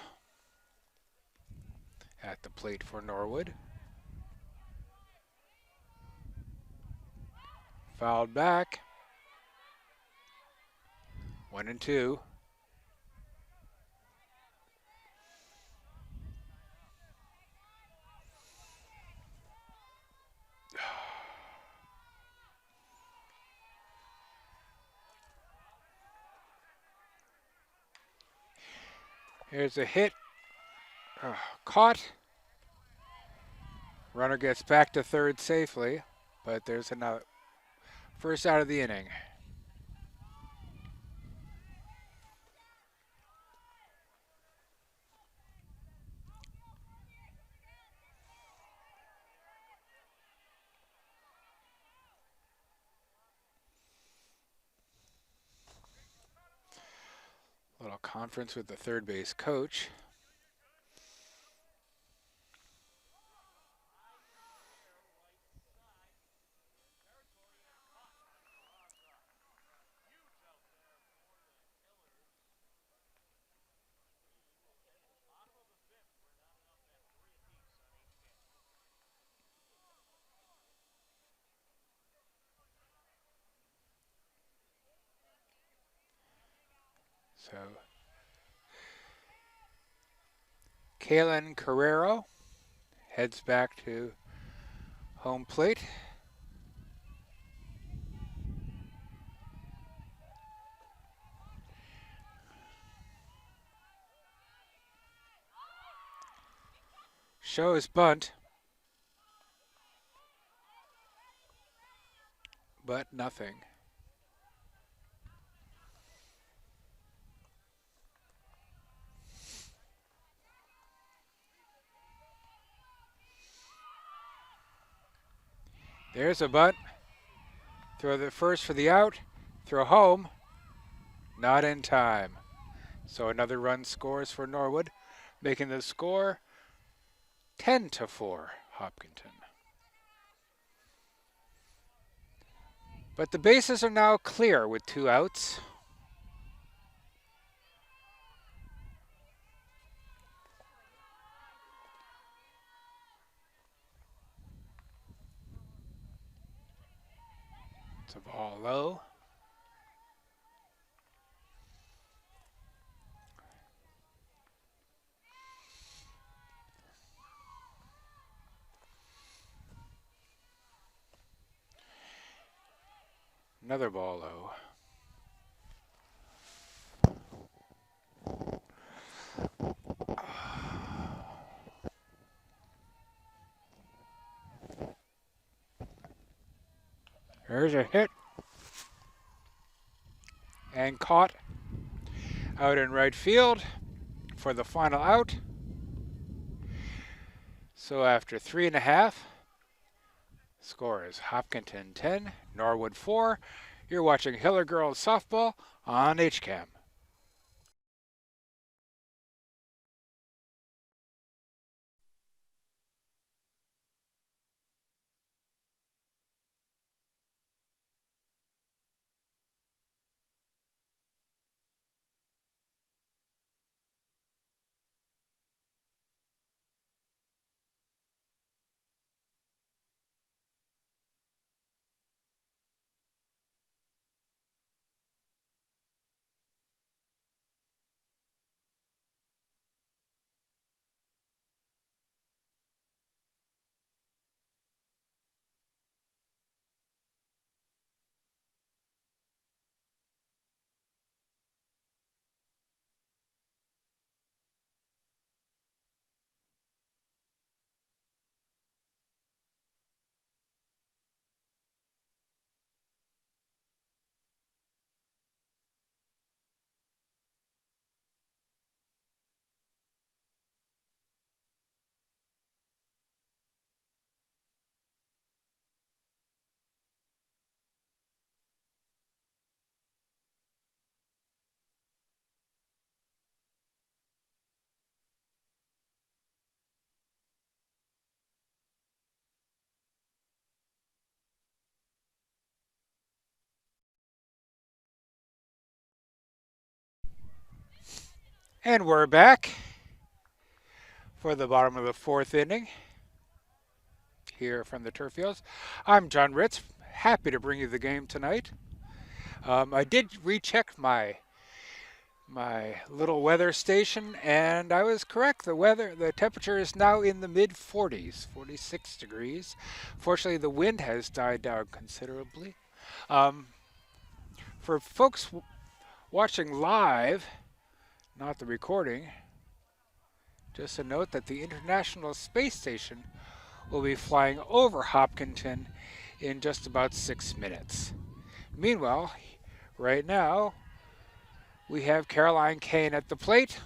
at the plate for Norwood. Fouled back. 1-2. Here's a hit. Caught. Runner gets back to third safely, but there's another first out of the inning. conference with the third base coach. So Kalen Carrero heads back to home plate. Shows bunt, but nothing. There's a bunt. Throw the first for the out. Throw home. Not in time. So another run scores for Norwood, making the score 10-4 Hopkinton. But the bases are now clear with 2 outs. It's a ball low. Another ball low. There's a hit. And caught out in right field for the final out. So after 3.5, score is Hopkinton 10, Norwood 4. You're watching Hiller Girls Softball on HCAM. And we're back for the bottom of the 4th inning here from the turf fields. I'm John Ritz, happy to bring you the game tonight. I did recheck my little weather station, and I was correct. The temperature is now in the mid 40s, 46 degrees. Fortunately, the wind has died down considerably. For folks watching live, not the recording, just a note that the International Space Station will be flying over Hopkinton in just about 6 minutes. Meanwhile, right now, we have Caroline Kane at the plate,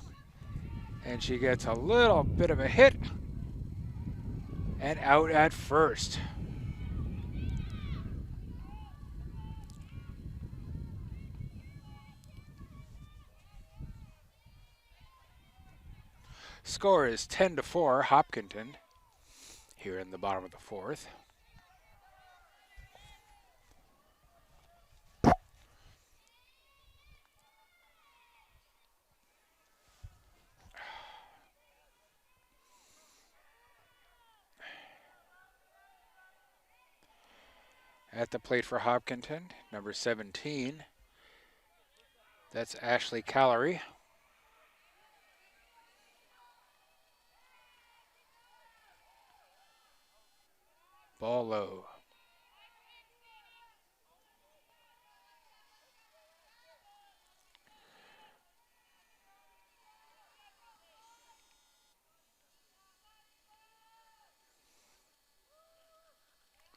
and she gets a little bit of a hit and out at first. Score is 10-4 Hopkinton here in the bottom of the fourth. At the plate for Hopkinton, number 17. That's Ashley Callery. Ball low.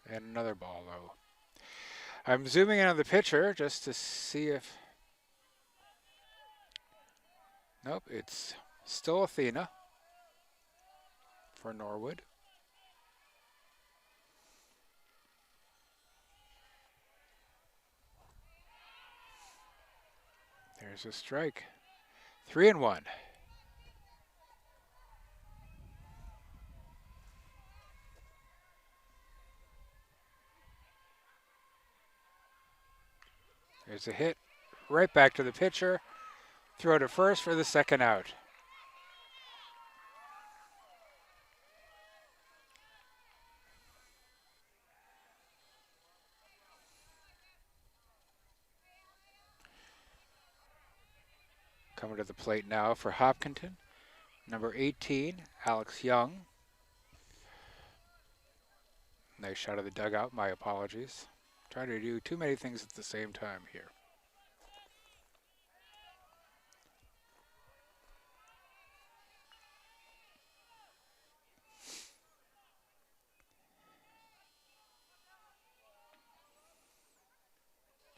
And another ball low. I'm zooming in on the pitcher just to see if... Nope, it's still Athena for Norwood. There's a strike. 3-1. There's a hit right back to the pitcher. Throw to first for the second out. Coming to the plate now for Hopkinton, number 18, Alex Young. Nice shot of the dugout, my apologies. Trying to do too many things at the same time here.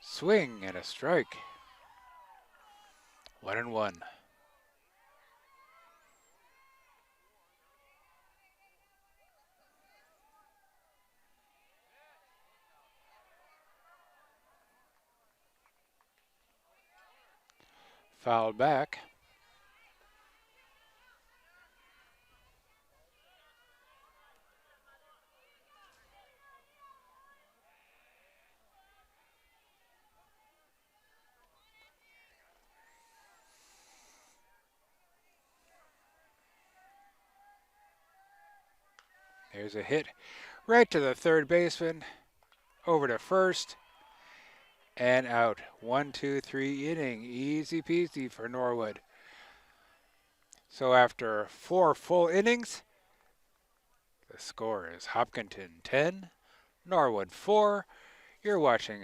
Swing and a strike. 1-1. Fouled back. There's a hit right to the third baseman, over to first, and out. 1-2-3 inning, easy peasy for Norwood. So after 4 full innings, the score is Hopkinton 10, Norwood 4. You're watching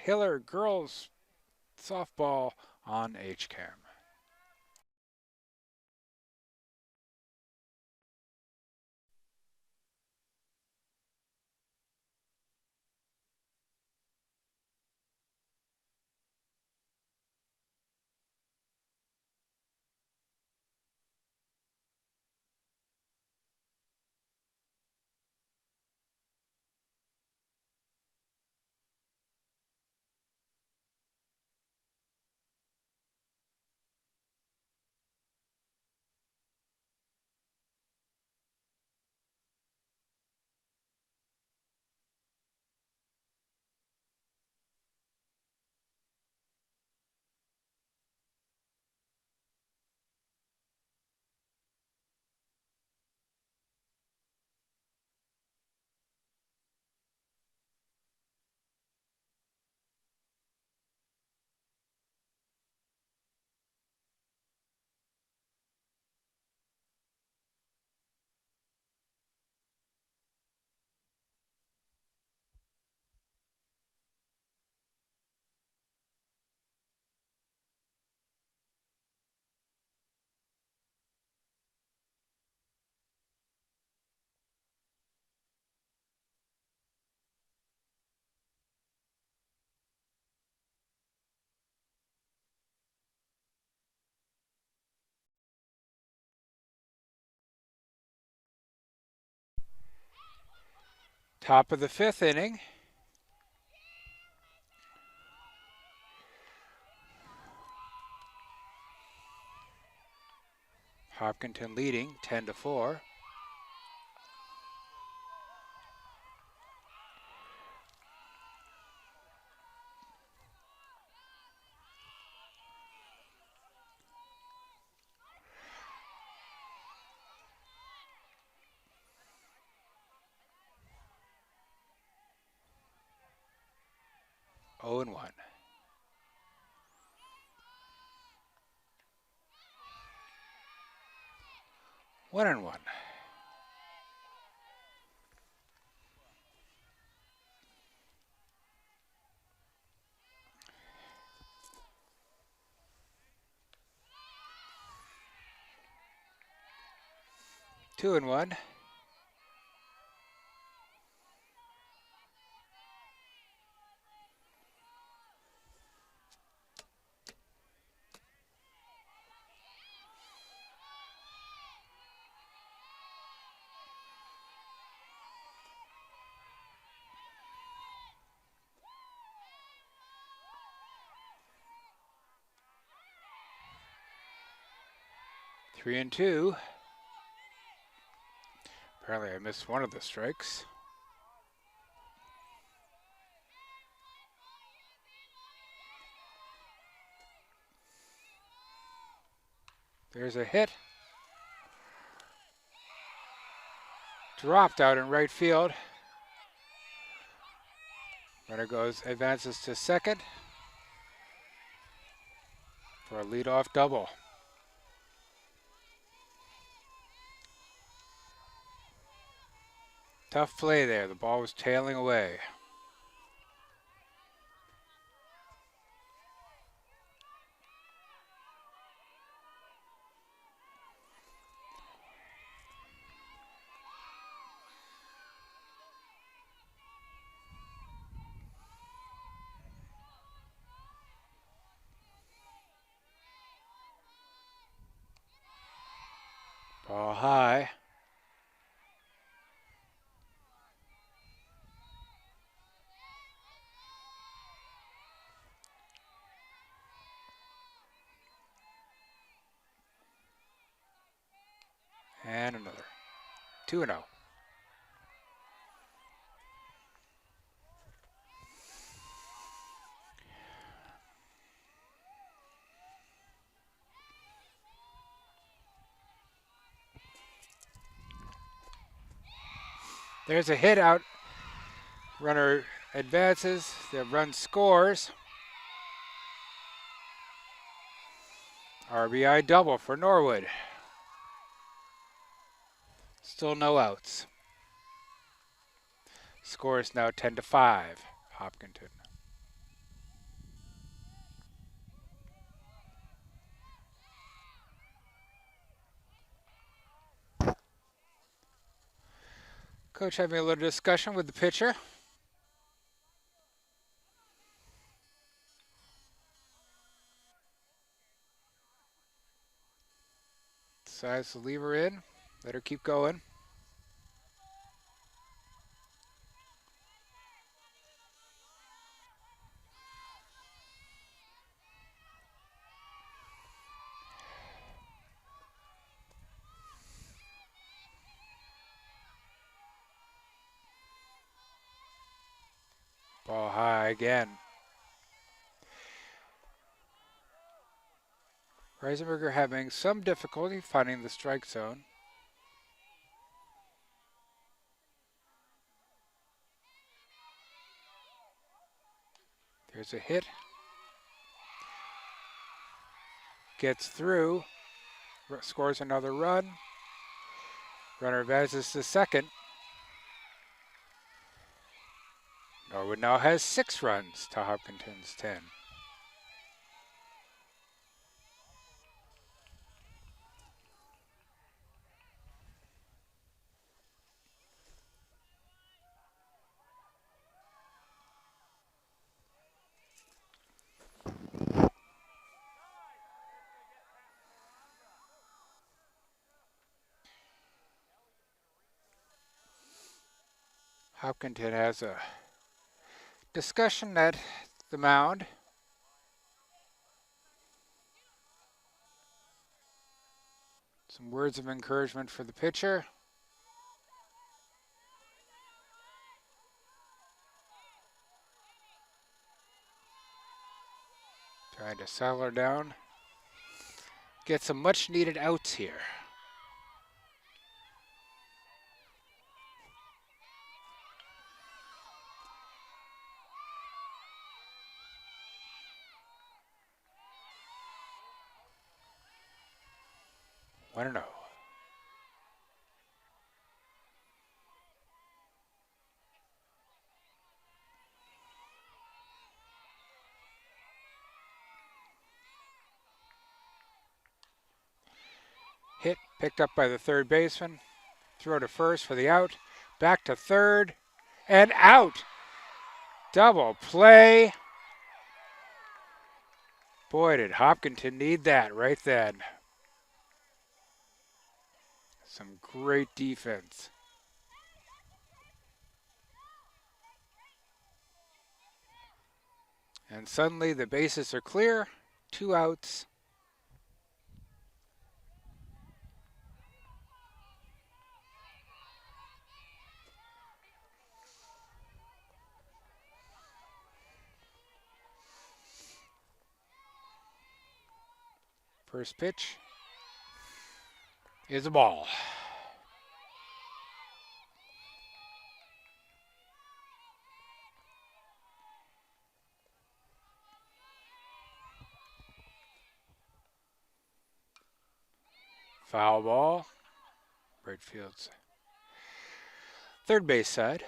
Hiller Girls Softball on HCAM. Top of the fifth inning. Hopkinton leading 10-4. Oh and 1. 1 and 1. Two and 1. 3 and 2. Apparently I missed one of the strikes. There's a hit. Dropped out in right field. Runner advances to second for a leadoff double. Tough play there. The ball was tailing away. Ball high. And another. 2 and 0. There's a hit out. Runner advances. The run scores. RBI double for Norwood. Still no outs. Score is now 10-5. Hopkinton. Coach having a little discussion with the pitcher. Decides to leave her in. Let her keep going. Ball high again. Reisenberger having some difficulty finding the strike zone. There's a hit. Gets through. Scores another run. Runner advances to second. Norwood now has 6 runs to Hopkinton's 10. Hopkinton has a discussion at the mound. Some words of encouragement for the pitcher. Trying to settle her down. Get some much needed outs here. I don't know. Hit picked up by the third baseman. Throw to first for the out. Back to third. And out. Double play. Boy, did Hopkinton need that right then. Some great defense. And suddenly the bases are clear. 2 outs. First pitch is a ball. Foul ball. Right field's third base side.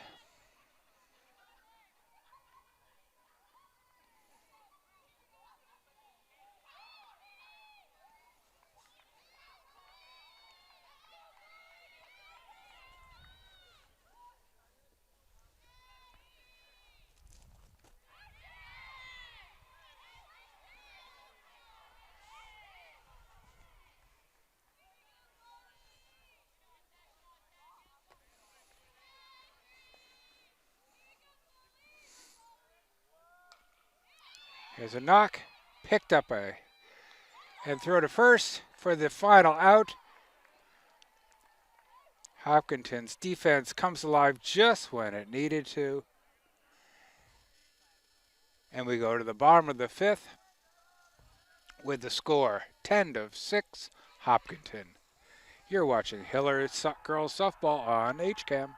Here's a knock. Picked up and throw to first for the final out. Hopkinton's defense comes alive just when it needed to. And we go to the bottom of the fifth with the score 10-6 Hopkinton. You're watching Hiller Girls Softball on HCAM.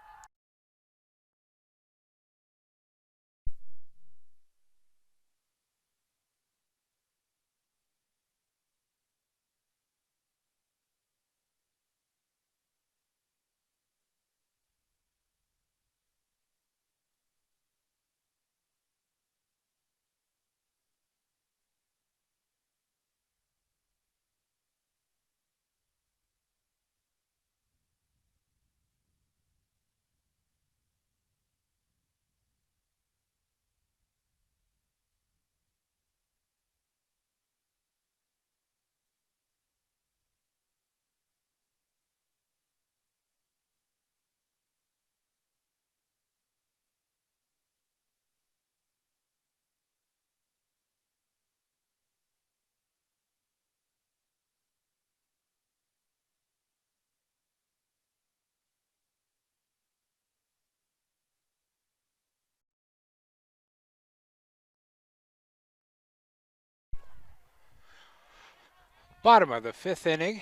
Bottom of the fifth inning.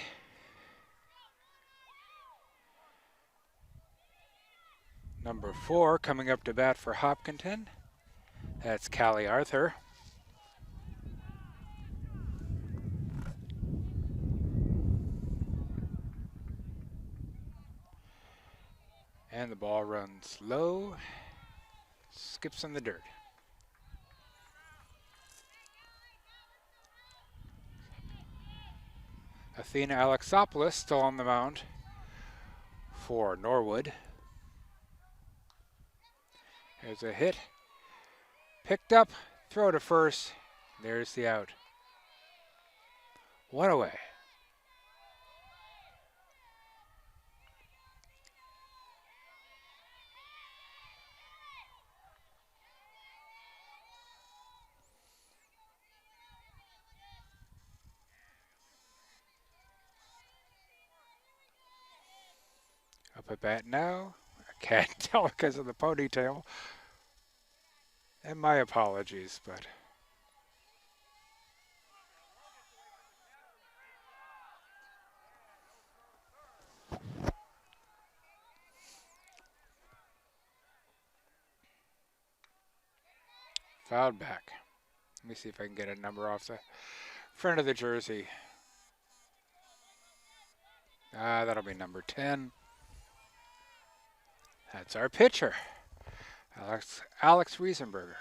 Number 4 coming up to bat for Hopkinton. That's Callie Arthur. And the ball runs low, skips in the dirt. Athena Alexopoulos still on the mound for Norwood. There's a hit. Picked up, throw to first. There's the out. One away. Up at bat now. I can't tell because of the ponytail. And my apologies, but fouled back. Let me see if I can get a number off the front of the jersey. That'll be number 10. That's our pitcher, Alex Riesenberger.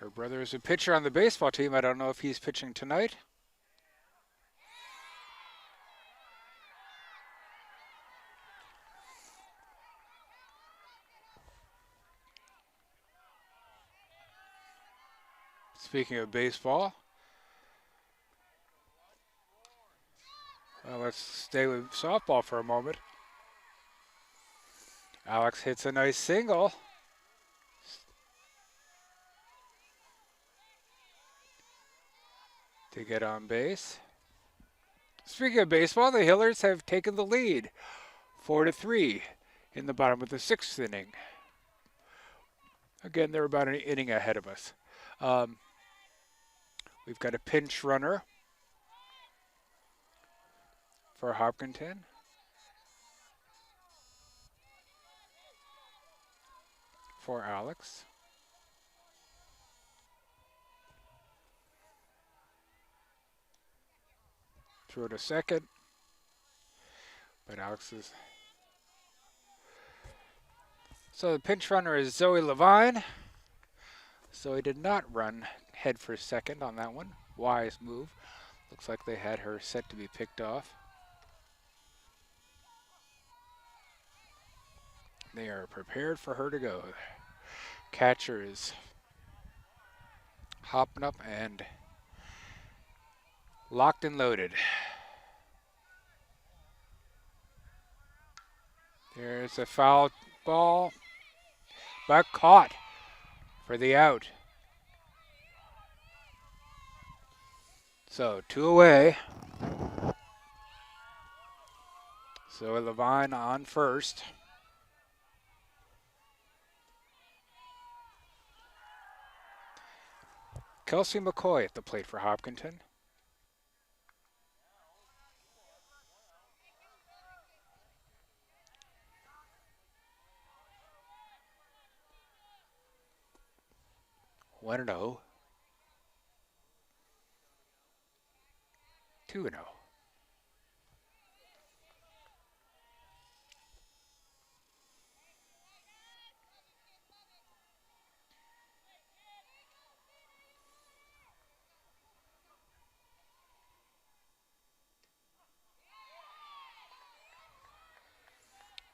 Her brother is a pitcher on the baseball team. I don't know if he's pitching tonight. Speaking of baseball, let's stay with softball for a moment. Alex hits a nice single. To get on base. Speaking of baseball, the Hillers have taken the lead, 4-3, in the bottom of the sixth inning. Again, they're about an inning ahead of us. We've got a pinch runner for Hopkinton. For Alex. Throw to second. But Alex is. So the pinch runner is Zoe Levine. Zoe did not run head for second on that one. Wise move. Looks like they had her set to be picked off. They are prepared for her to go. Catcher is hopping up and locked and loaded. There's a foul ball, but caught for the out. So 2 away. So Levine on first. Kelsey McCoy at the plate for Hopkinton. One and 0. 2 and 0.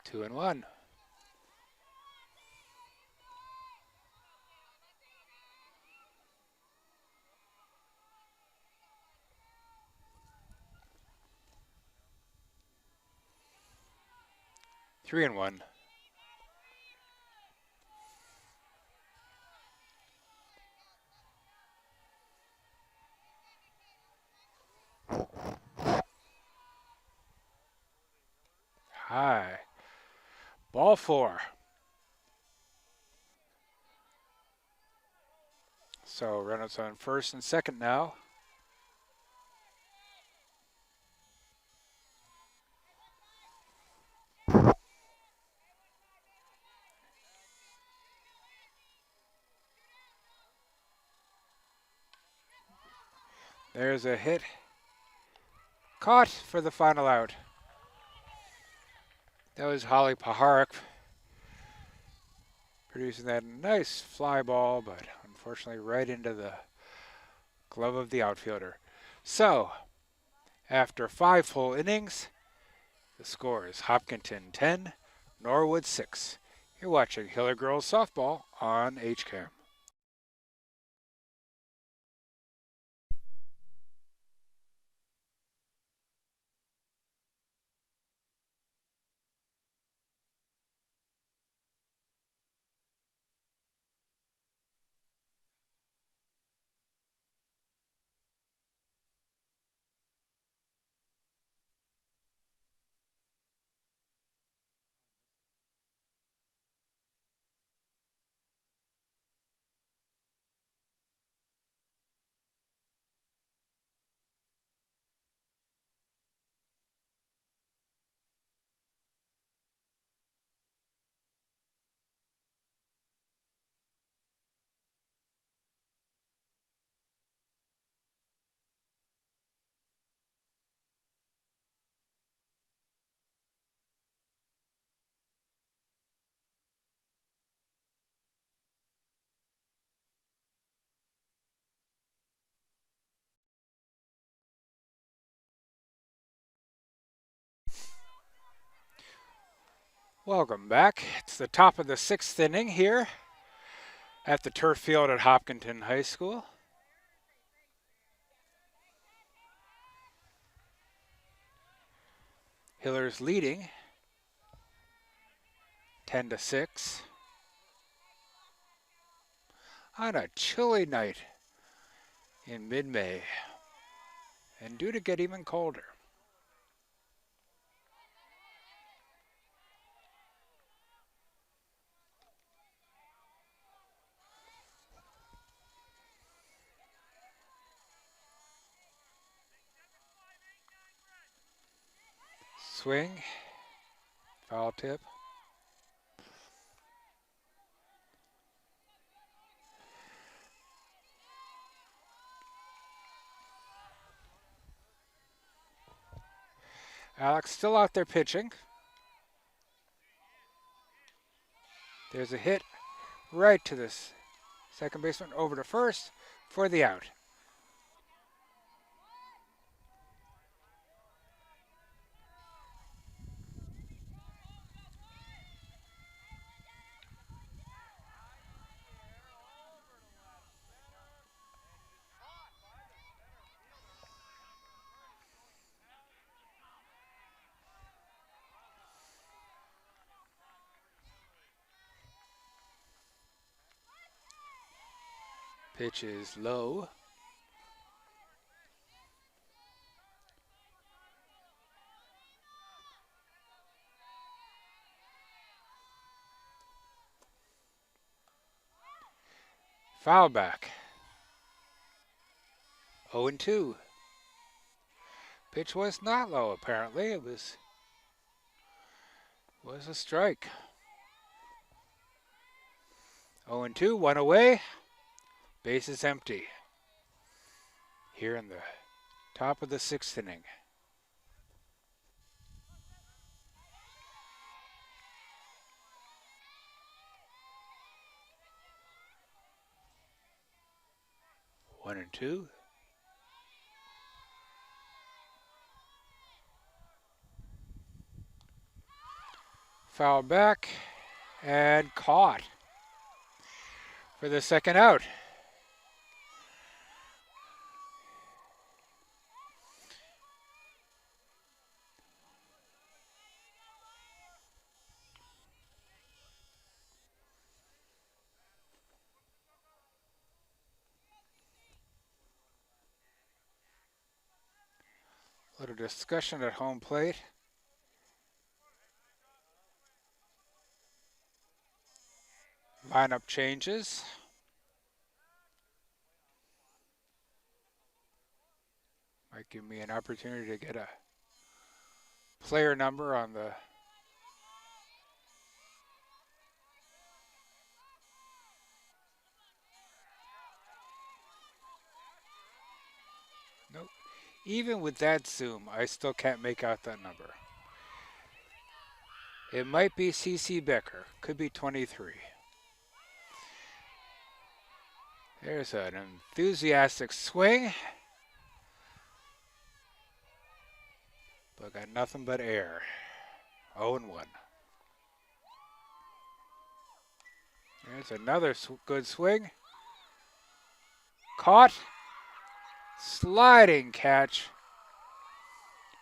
Two and 1. Three and 1. High. Ball 4. So runners on first and second now. There's a hit. Caught for the final out. That was Holly Paharik producing that nice fly ball, but unfortunately right into the glove of the outfielder. So, after 5 full innings, the score is Hopkinton 10, Norwood 6. You're watching Hiller Girls Softball on HCAM. Welcome back. It's the top of the sixth inning here at the turf field at Hopkinton High School. Hillers leading 10 to 6 on a chilly night in mid-May and due to get even colder. Swing, foul tip. Alex still out there pitching. There's a hit right to this second baseman over to first for the out. Pitch is low. Foul back. 0-2. Pitch was not low apparently. It was a strike. 0-2, one away. Base is empty. Here in the top of the sixth inning. 1-2. Foul back and caught for the second out. A little discussion at home plate. Lineup changes. Might give me an opportunity to get a player number on the nope. Even with that zoom, I still can't make out that number. It might be CC Becker. Could be 23. There's an enthusiastic swing. But got nothing but air. 0-1. There's another good swing. Caught. Sliding catch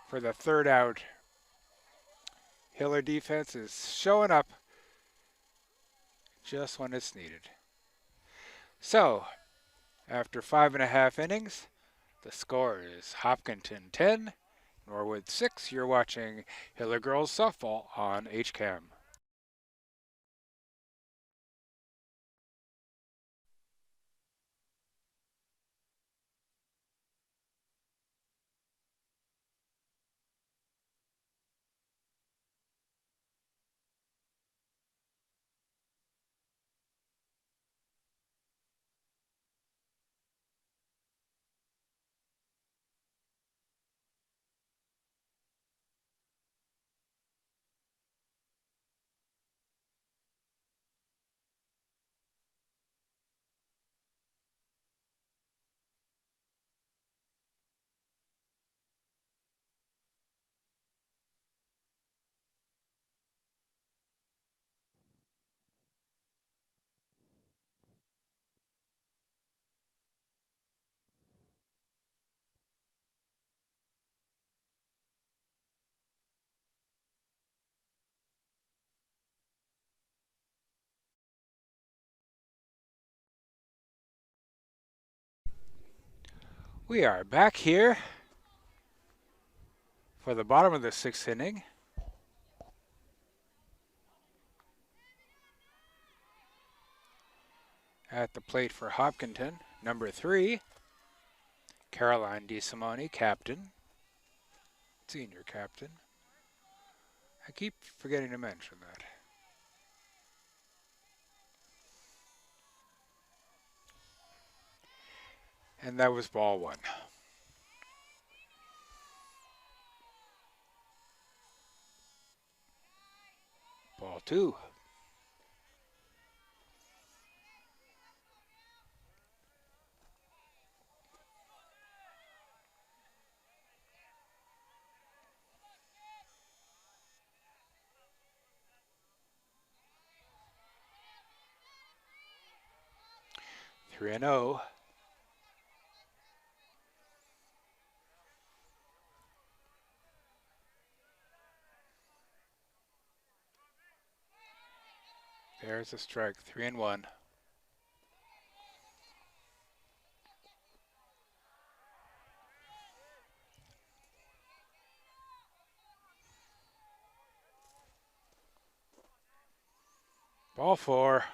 for the third out. Hiller defense is showing up just when it's needed. So, after 5.5 innings, the score is Hopkinton 10, Norwood 6. You're watching Hiller Girls Softball on HCAM. We are back here for the bottom of the sixth inning. At the plate for Hopkinton, number 3, Caroline DeSimone, captain, senior captain. I keep forgetting to mention that. And that was ball 1. Ball 2. Three and 0. There's a strike. 3 and 1. Ball 4.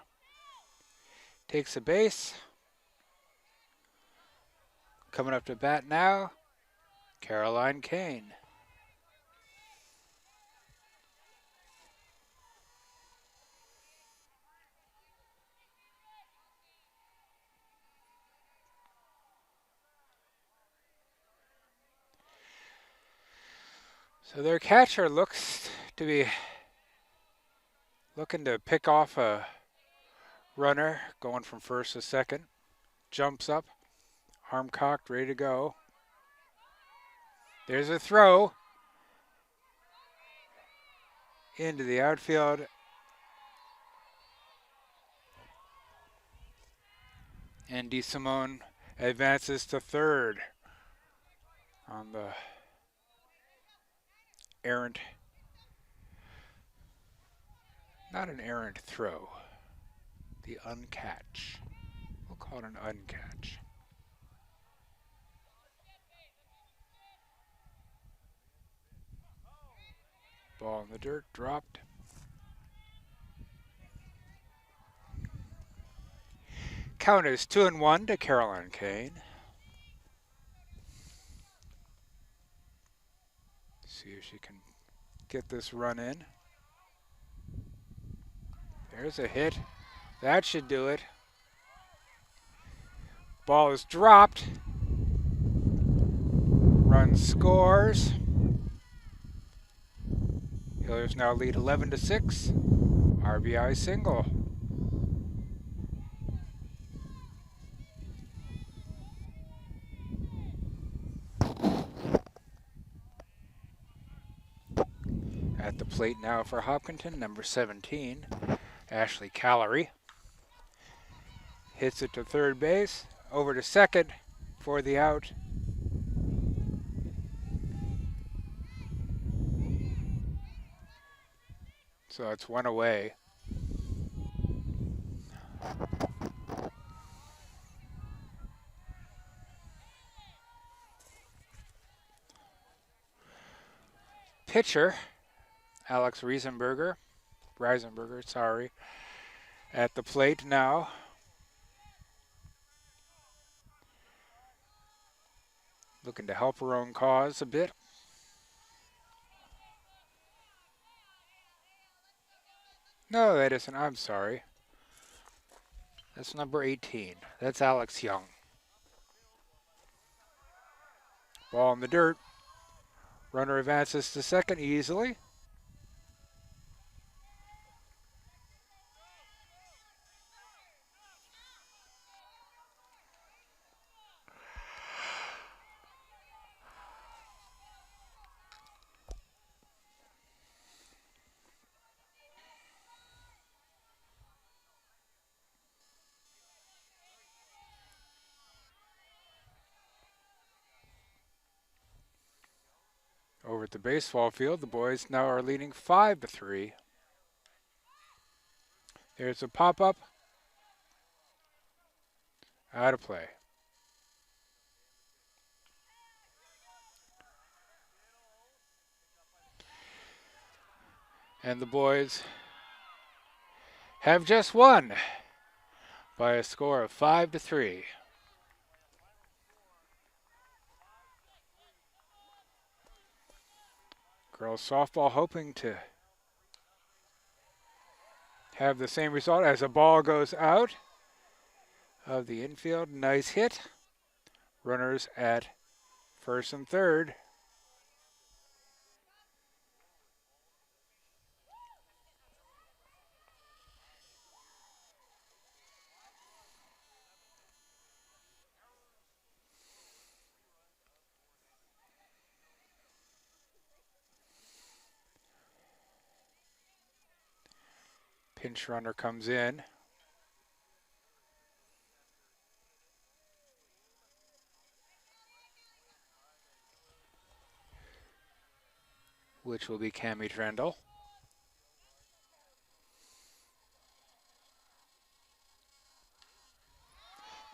Takes a base. Coming up to bat now, Caroline Kane. So their catcher looks to be looking to pick off a runner going from first to second. Jumps up, arm cocked, ready to go. There's a throw into the outfield. And DeSimone advances to third on the errant, not an errant throw, the uncatch. We'll call it an uncatch. Ball in the dirt, dropped. Count is 2 and 1 to Caroline Kane. See if she can get this run in. There's a hit. That should do it. Ball is dropped. Run scores. Hillers now lead 11 to 6. RBI single. At the plate now for Hopkinton, number 17, Ashley Callery. Hits it to third base, over to second for the out. So it's one away. Pitcher, Alex Reisenberger, at the plate now. Looking to help her own cause a bit. No, that isn't. I'm sorry. That's number 18. That's Alex Young. Ball in the dirt. Runner advances to second easily. Over at the baseball field, the boys now are leading 5 to 3. There's a pop-up. Out of play. And the boys have just won by a score of 5-3. Girls softball hoping to have the same result as the ball goes out of the infield. Nice hit. Runners at first and third. Pinch runner comes in. Which will be Cammie Trendle.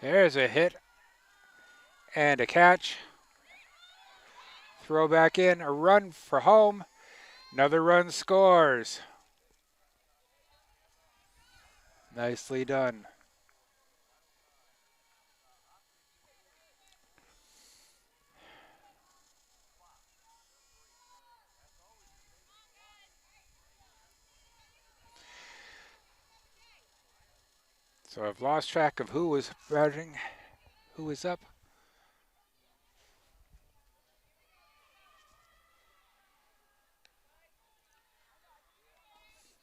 There's a hit and a catch. Throw back in, a run for home. Another run scores. Nicely done. So I've lost track of who was batting, who was up.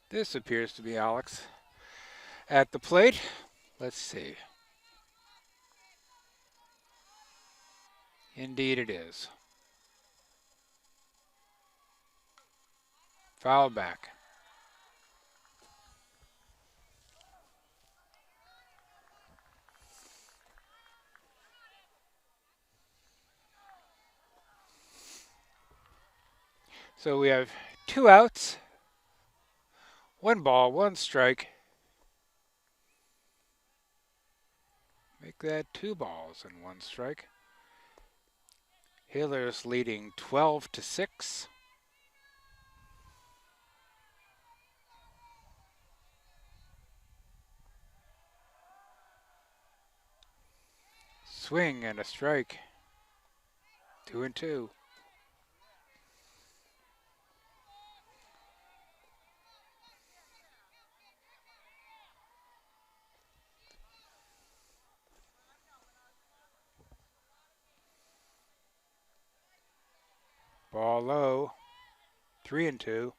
This appears to be Alex at the plate. Let's see. Indeed it is. Foul back. So we have 2 outs, 1 ball, 1 strike. Make that 2 balls and 1 strike. Hillers leading 12-6. Swing and a strike. 2-2. Ball low. 3-2.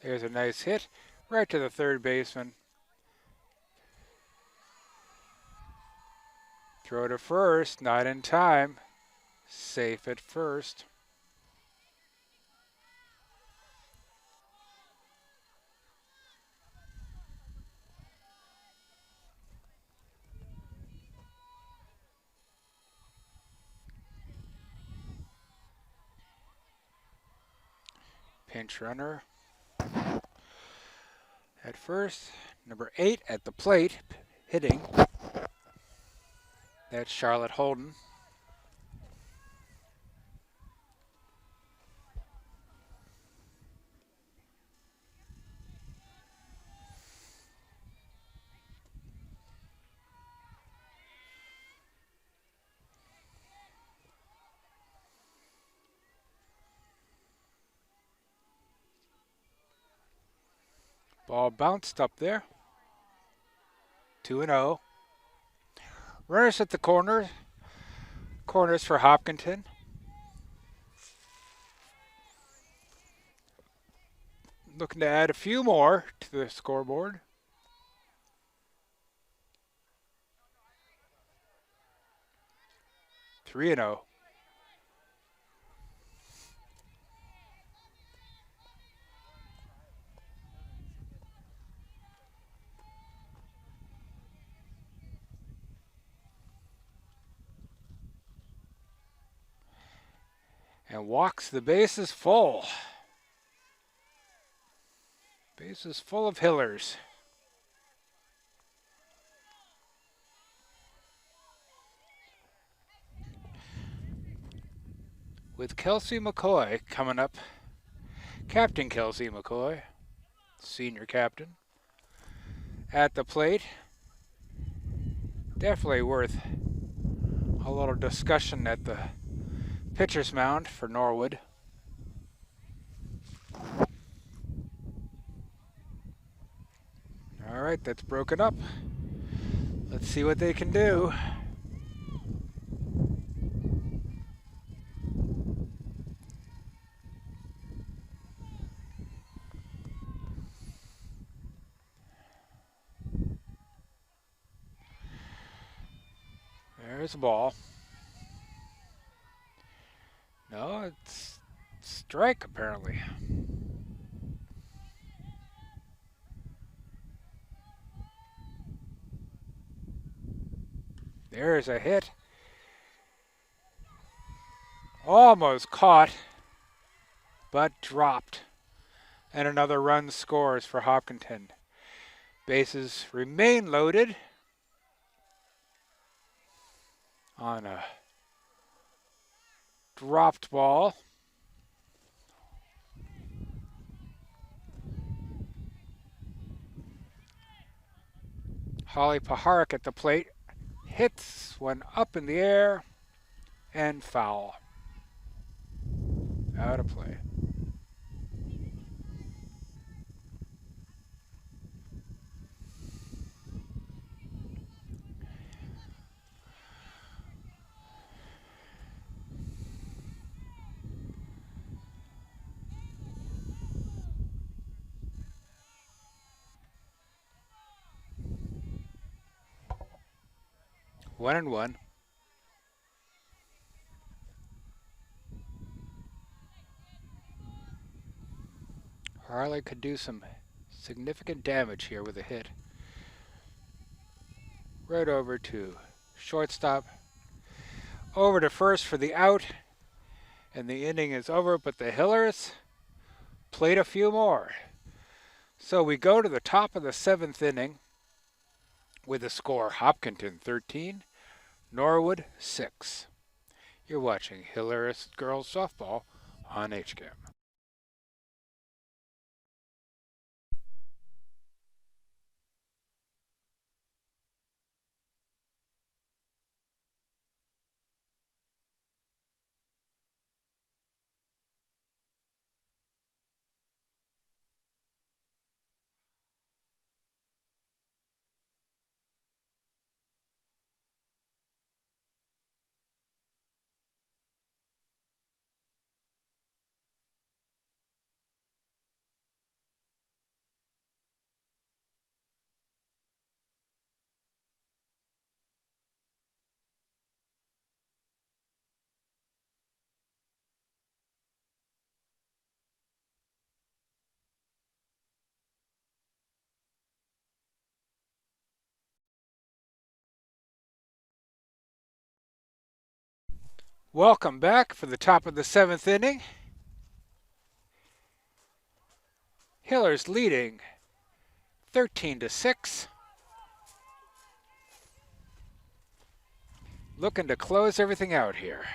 There's a nice hit right to the third baseman. Throw to first, not in time. Safe at first. Pinch runner at first. Number 8 at the plate, hitting. That's Charlotte Holden. Ball bounced up there. 2-0. Runners at the corners. Corners for Hopkinton. Looking to add a few more to the scoreboard. Three and 0. And walks the bases full. Base is full of Hillers. With Kelsey McCoy coming up. Captain Kelsey McCoy, senior captain, at the plate. Definitely worth a little discussion at the pitcher's mound for Norwood. All right, that's broken up. Let's see what they can do. There's a ball. No, it's strike apparently. There's a hit. Almost caught, but dropped. And another run scores for Hopkinton. Bases remain loaded on a dropped ball. Holly Paharik at the plate. Hits one up in the air and foul. Out of play. One and one. Harley could do some significant damage here with a hit. Right over to shortstop. Over to first for the out. And the inning is over, but the Hillers played a few more. So we go to the top of the 7th inning with the score Hopkinton 13, Norwood 6. You're watching Hillers Girls Softball on HCAM. Welcome back for the top of the 7th inning. Hillers leading 13-6. Looking to close everything out here.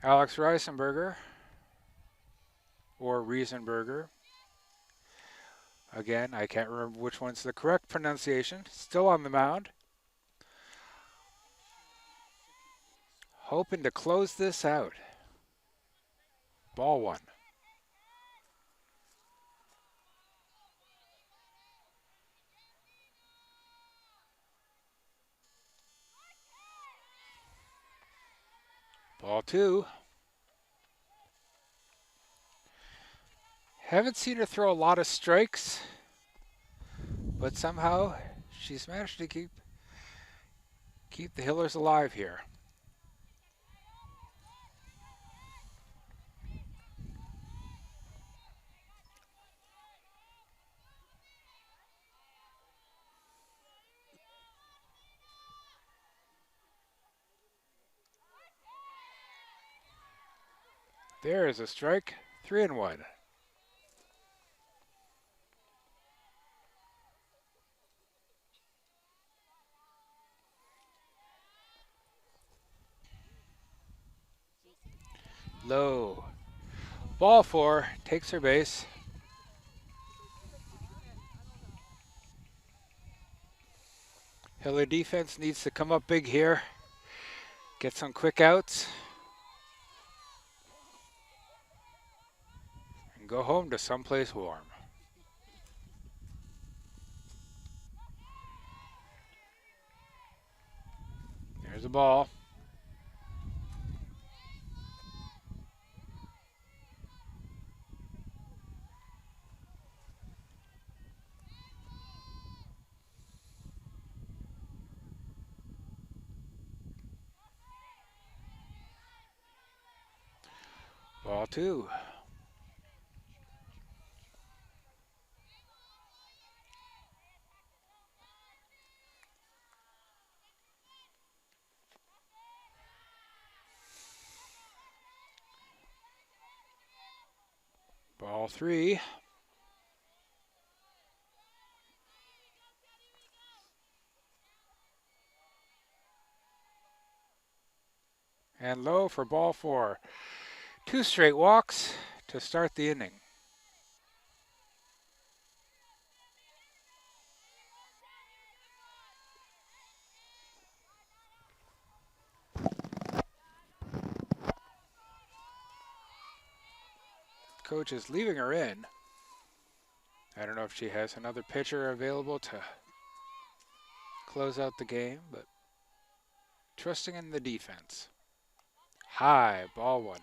Alex Reisenberger, or Riesenberger. Again, I can't remember which one's the correct pronunciation. Still on the mound. Hoping to close this out. Ball one. Ball two. Haven't seen her throw a lot of strikes, but somehow she's managed to keep the Hillers alive here. There is a strike. 3-1. Low. Ball four. Takes her base. Hiller defense needs to come up big here. Get some quick outs. And go home to someplace warm. There's a ball. Ball two. Ball three. And low for ball four. Two straight walks to start the inning. Coach is leaving her in. I don't know if she has another pitcher available to close out the game, but trusting in the defense. High, ball one.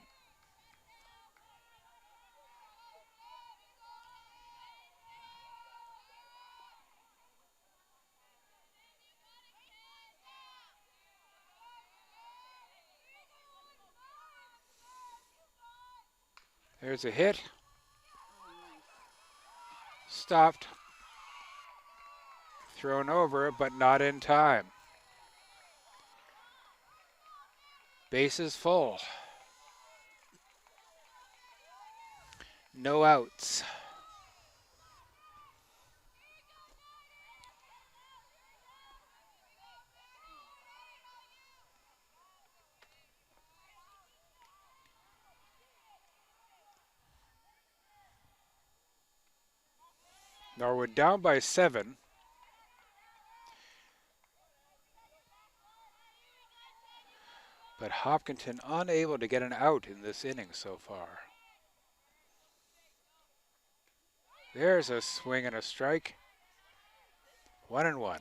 There's a hit. Stopped. Thrown over, but not in time. Bases full. No outs. Norwood down by 7. But Hopkinton unable to get an out in this inning so far. There's a swing and a strike. 1-1.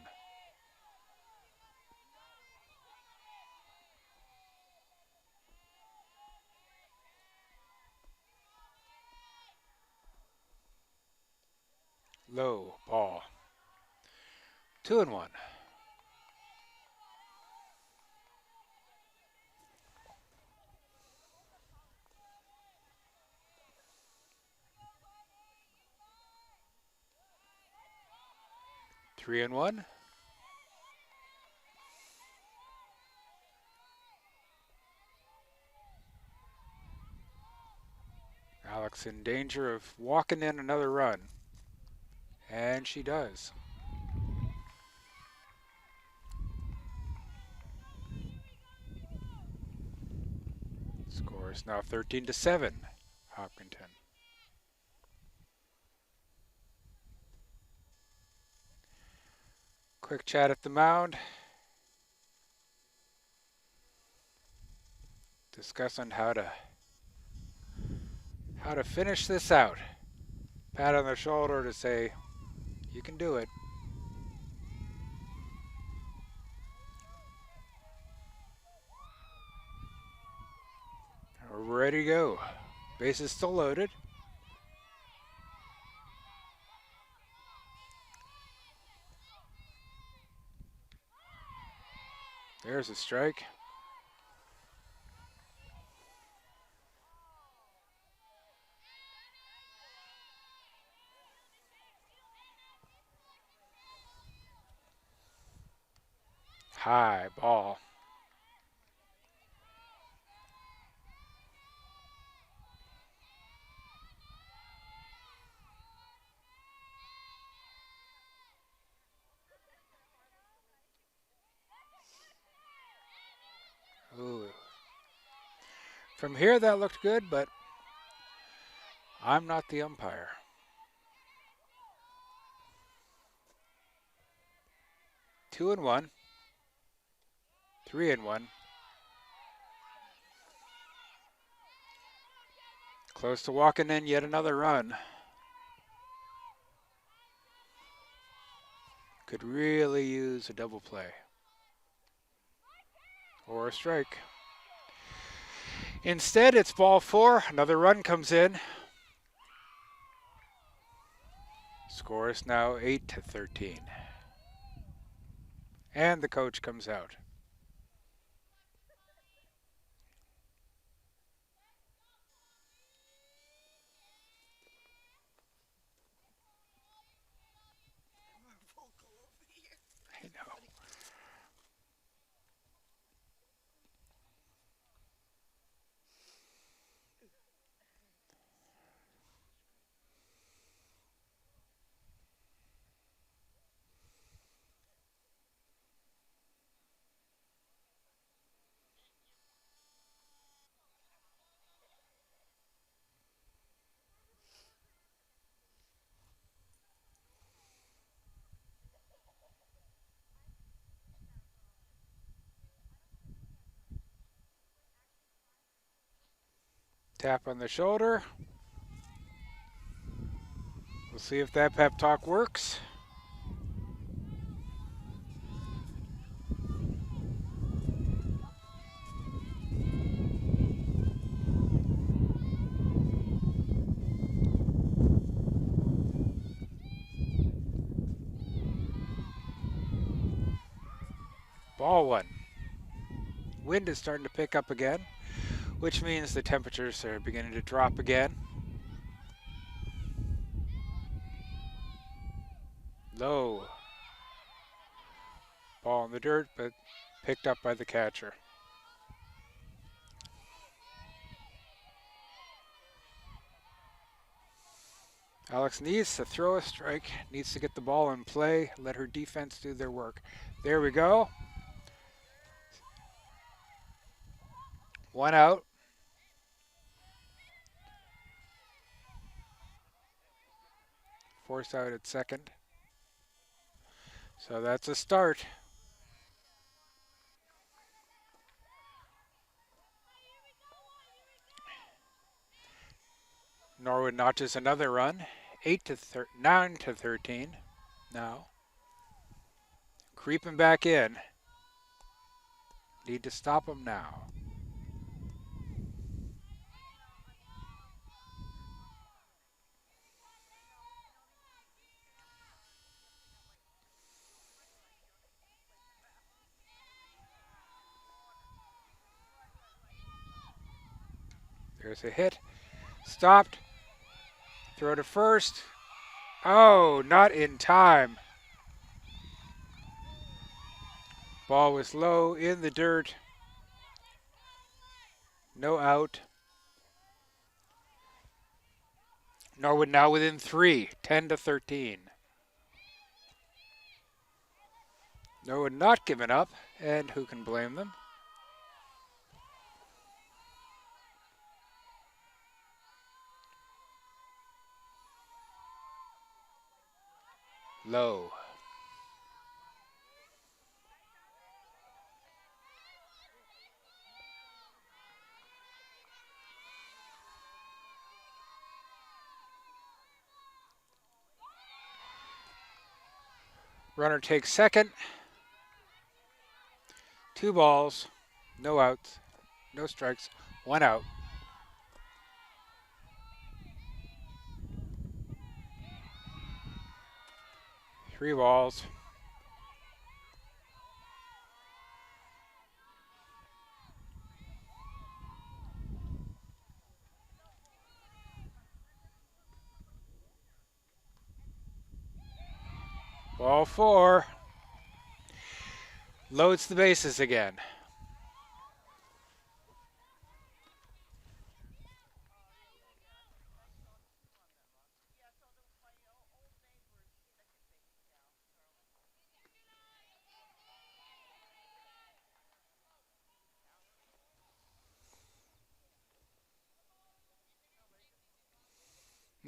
Low ball. 2-1. 3-1. Alex in danger of walking in another run. And she does. Score is now 13-7, Hopkinton. Quick chat at the mound. Discussing how to finish this out. Pat on the shoulder to say, you can do it. We're ready to go. Base is still loaded. There's a strike. High ball. From here, that looked good, but I'm not the umpire. 2-1, 3-1. Close to walking in yet another run. Could really use a double play. Or a strike. Instead, it's ball four. Another run comes in. Score is now 8-13. And the coach comes out. I know. Tap on the shoulder. We'll see if that pep talk works. Ball one. Wind is starting to pick up again, which means the temperatures are beginning to drop again. Low. Ball in the dirt, but picked up by the catcher. Alex needs to throw a strike, needs to get the ball in play, let her defense do their work. There we go. One out. Force out at second. So that's a start. Norwood notches another run. 9-13 now. Creeping back in. Need to stop them now. There's a hit. Stopped. Throw to first. Oh, not in time. Ball was low in the dirt. No out. Norwood now within 3, 10-13. Norwood not giving up, and who can blame them? Low. Runner takes second. 2 balls, no outs, no strikes, 1 out. Three balls. Ball 4. Loads the bases again.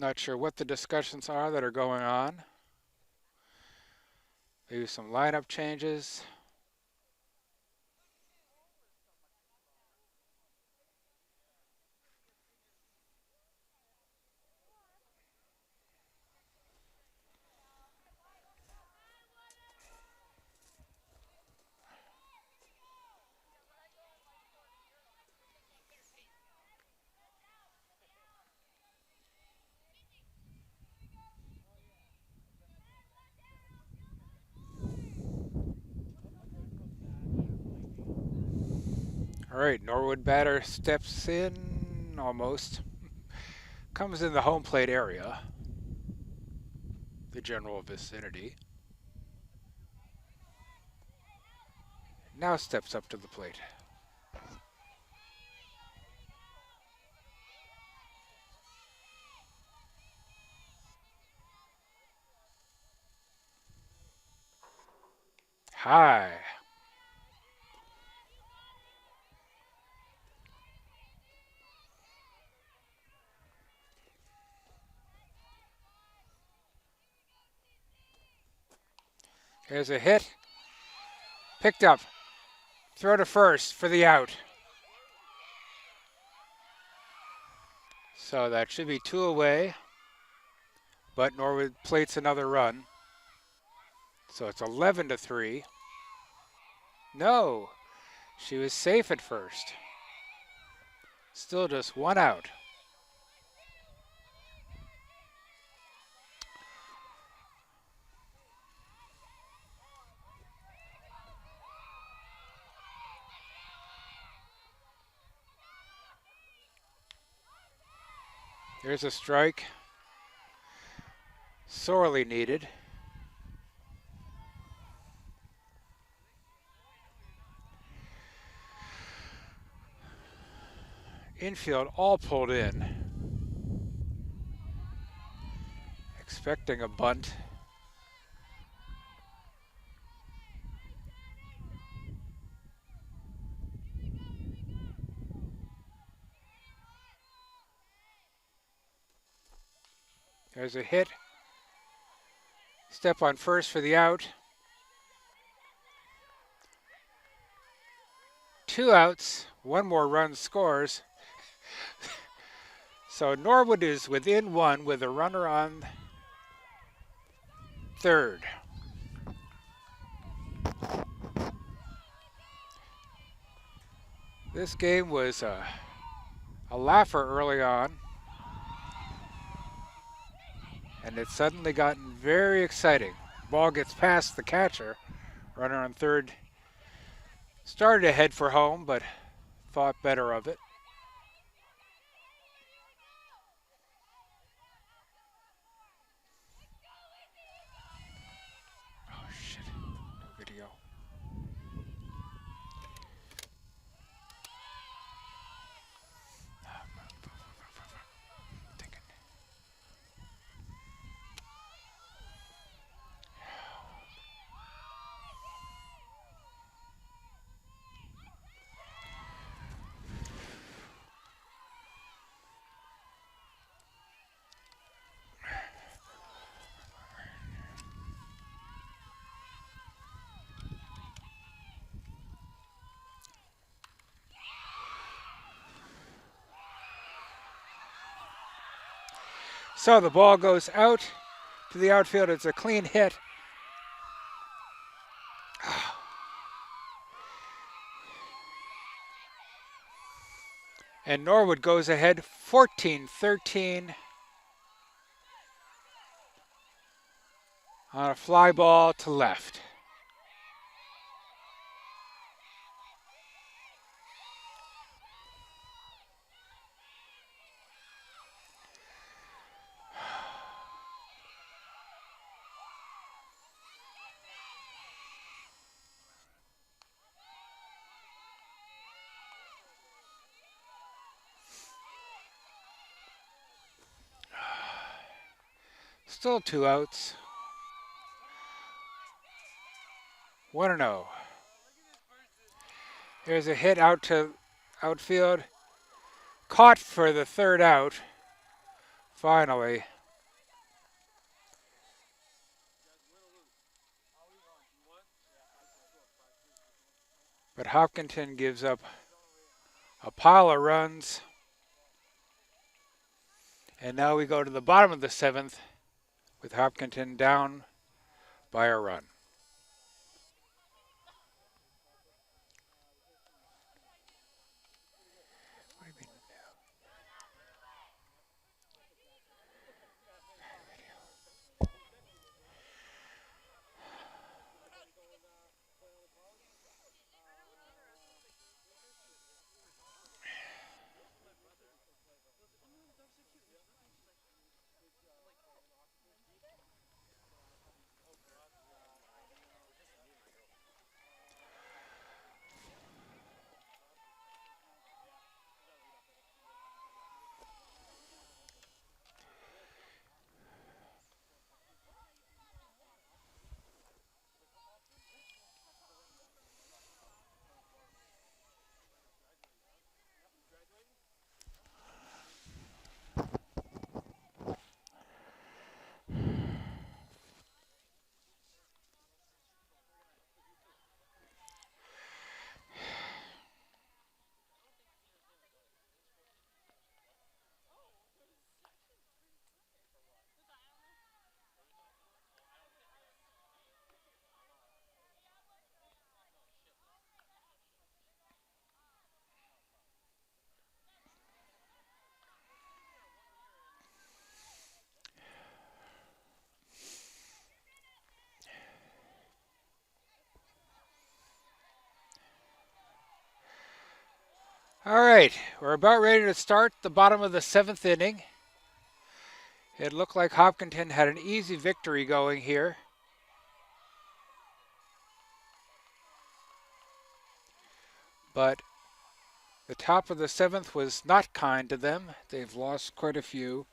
Not sure what the discussions are that are going on. Maybe some lineup changes. All right, Norwood batter steps in almost. Comes in the home plate area, the general vicinity. Now steps up to the plate. High. Here's a hit. Picked up. Throw to first for the out. So that should be two away. But Norwood plates another run. So it's 11-3. No, she was safe at first. Still just one out. There's a strike. Sorely needed. Infield all pulled in. Expecting a bunt. There's a hit. Step on first for the out. Two outs. One more run scores. So Norwood is within one with a runner on third. This game was a laugher early on. And it's suddenly gotten very exciting. Ball gets past the catcher. Runner on third started to head for home, but thought better of it. Oh, shit. No video. So the ball goes out to the outfield. It's a clean hit. And Norwood goes ahead 14-13 on a fly ball to left. Still two outs. 1-0. There's a hit out to outfield. Caught for the third out. Finally. But Hopkinton gives up a pile of runs. And now we go to the bottom of the seventh with Hopkinton down by a run. All right, we're about ready to start the bottom of the seventh inning. It looked like Hopkinton had an easy victory going here. But the top of the seventh was not kind to them. They've lost quite a few.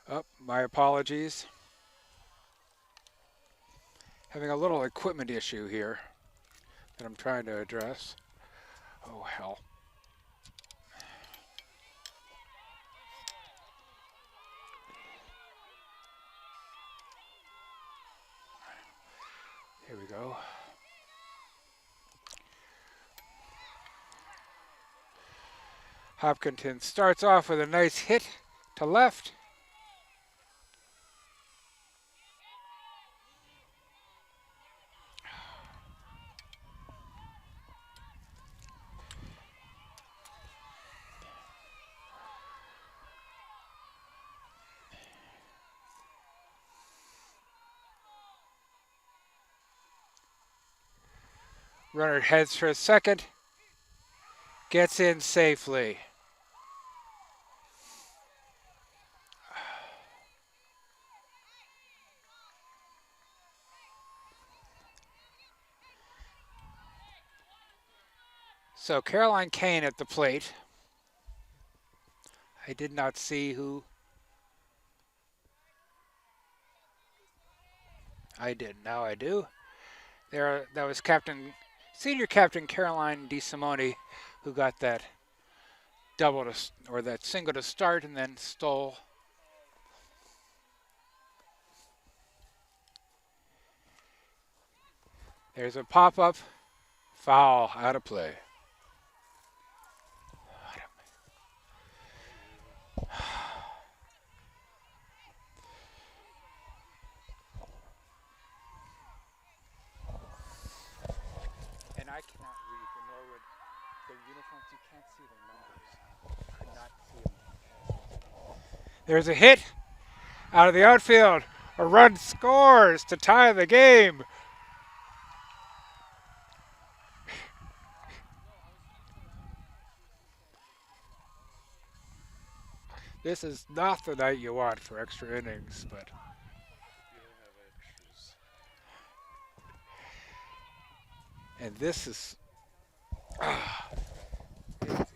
Oh, my apologies. Having a little equipment issue here that I'm trying to address. Oh, hell. Here we go. Hopkinton starts off with a nice hit to left. Runner heads for a second. Gets in safely. So Caroline Kane at the plate. I did not see who. I did. Now I do. There, that was Senior Captain Caroline DeSimone, who got that double to, or that single to start and then stole. There's a pop-up. Foul, out of play. And I cannot read the Norwood, their uniforms, you can't see their numbers. Could not see them. There's a hit out of the outfield. A run scores to tie the game. This is not the night you want for extra innings, but and this is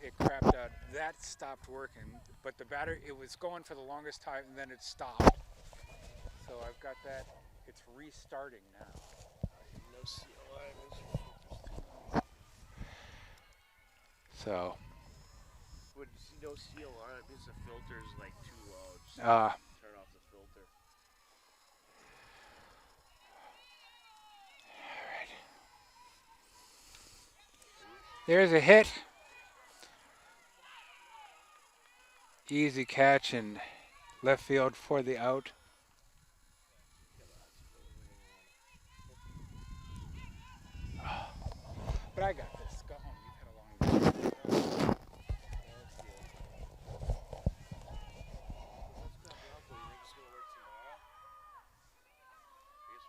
it crapped out. That stopped working, but the batter, it was going for the longest time and then it stopped. So I've got that. It's restarting now. No CLI. So When you see no CLI, it means the filter is like too low. Just uh, turn off the filter. There's a hit. Easy catch in left field for the out. But I got this. Go home. You've had a long day. What's gonna be out though? You think it's gonna work tomorrow? I guess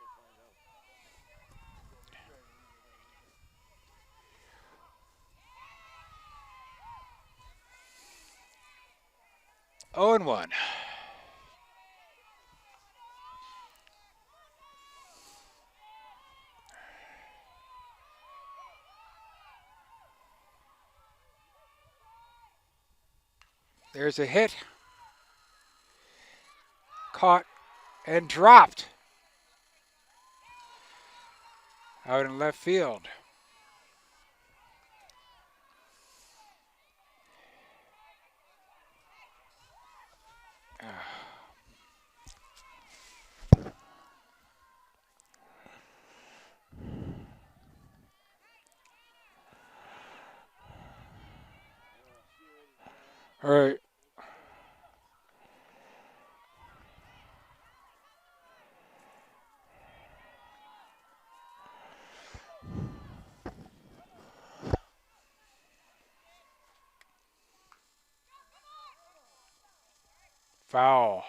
we'll find out. 0-1. There's a hit. Caught and dropped out in left field. See you later, John. All right. Foul.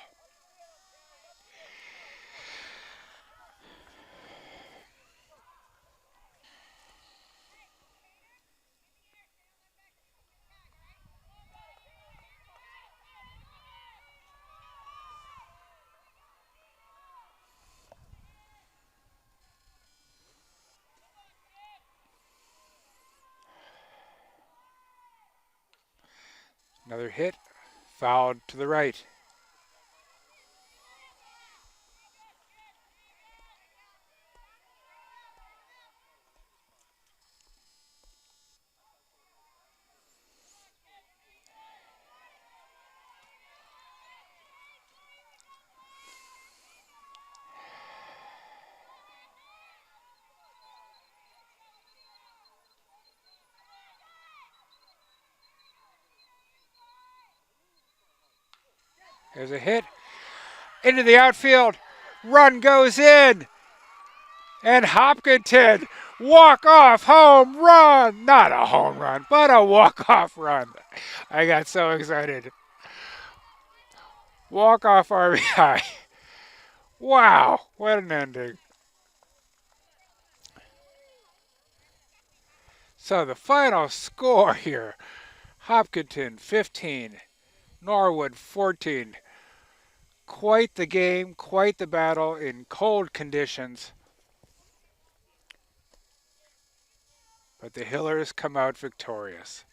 Another hit. Fouled to the right. There's a hit. Into the outfield. Run goes in. And Hopkinton, walk-off home run. Not a home run, but a walk-off run. I got so excited. Walk-off RBI. Wow, what an ending. So the final score here, Hopkinton 15, Norwood 14. Quite the game, quite the battle in cold conditions. But the Hillers come out victorious.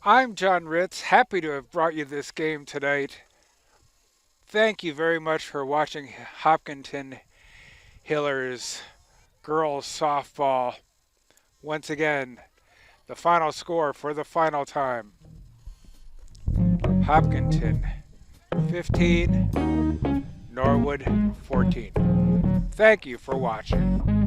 I'm John Ritz, happy to have brought you this game tonight. Thank you very much for watching Hopkinton Hillers girls softball. Once again, the final score for the final time. Hopkinton 15, Norwood 14. Thank you for watching.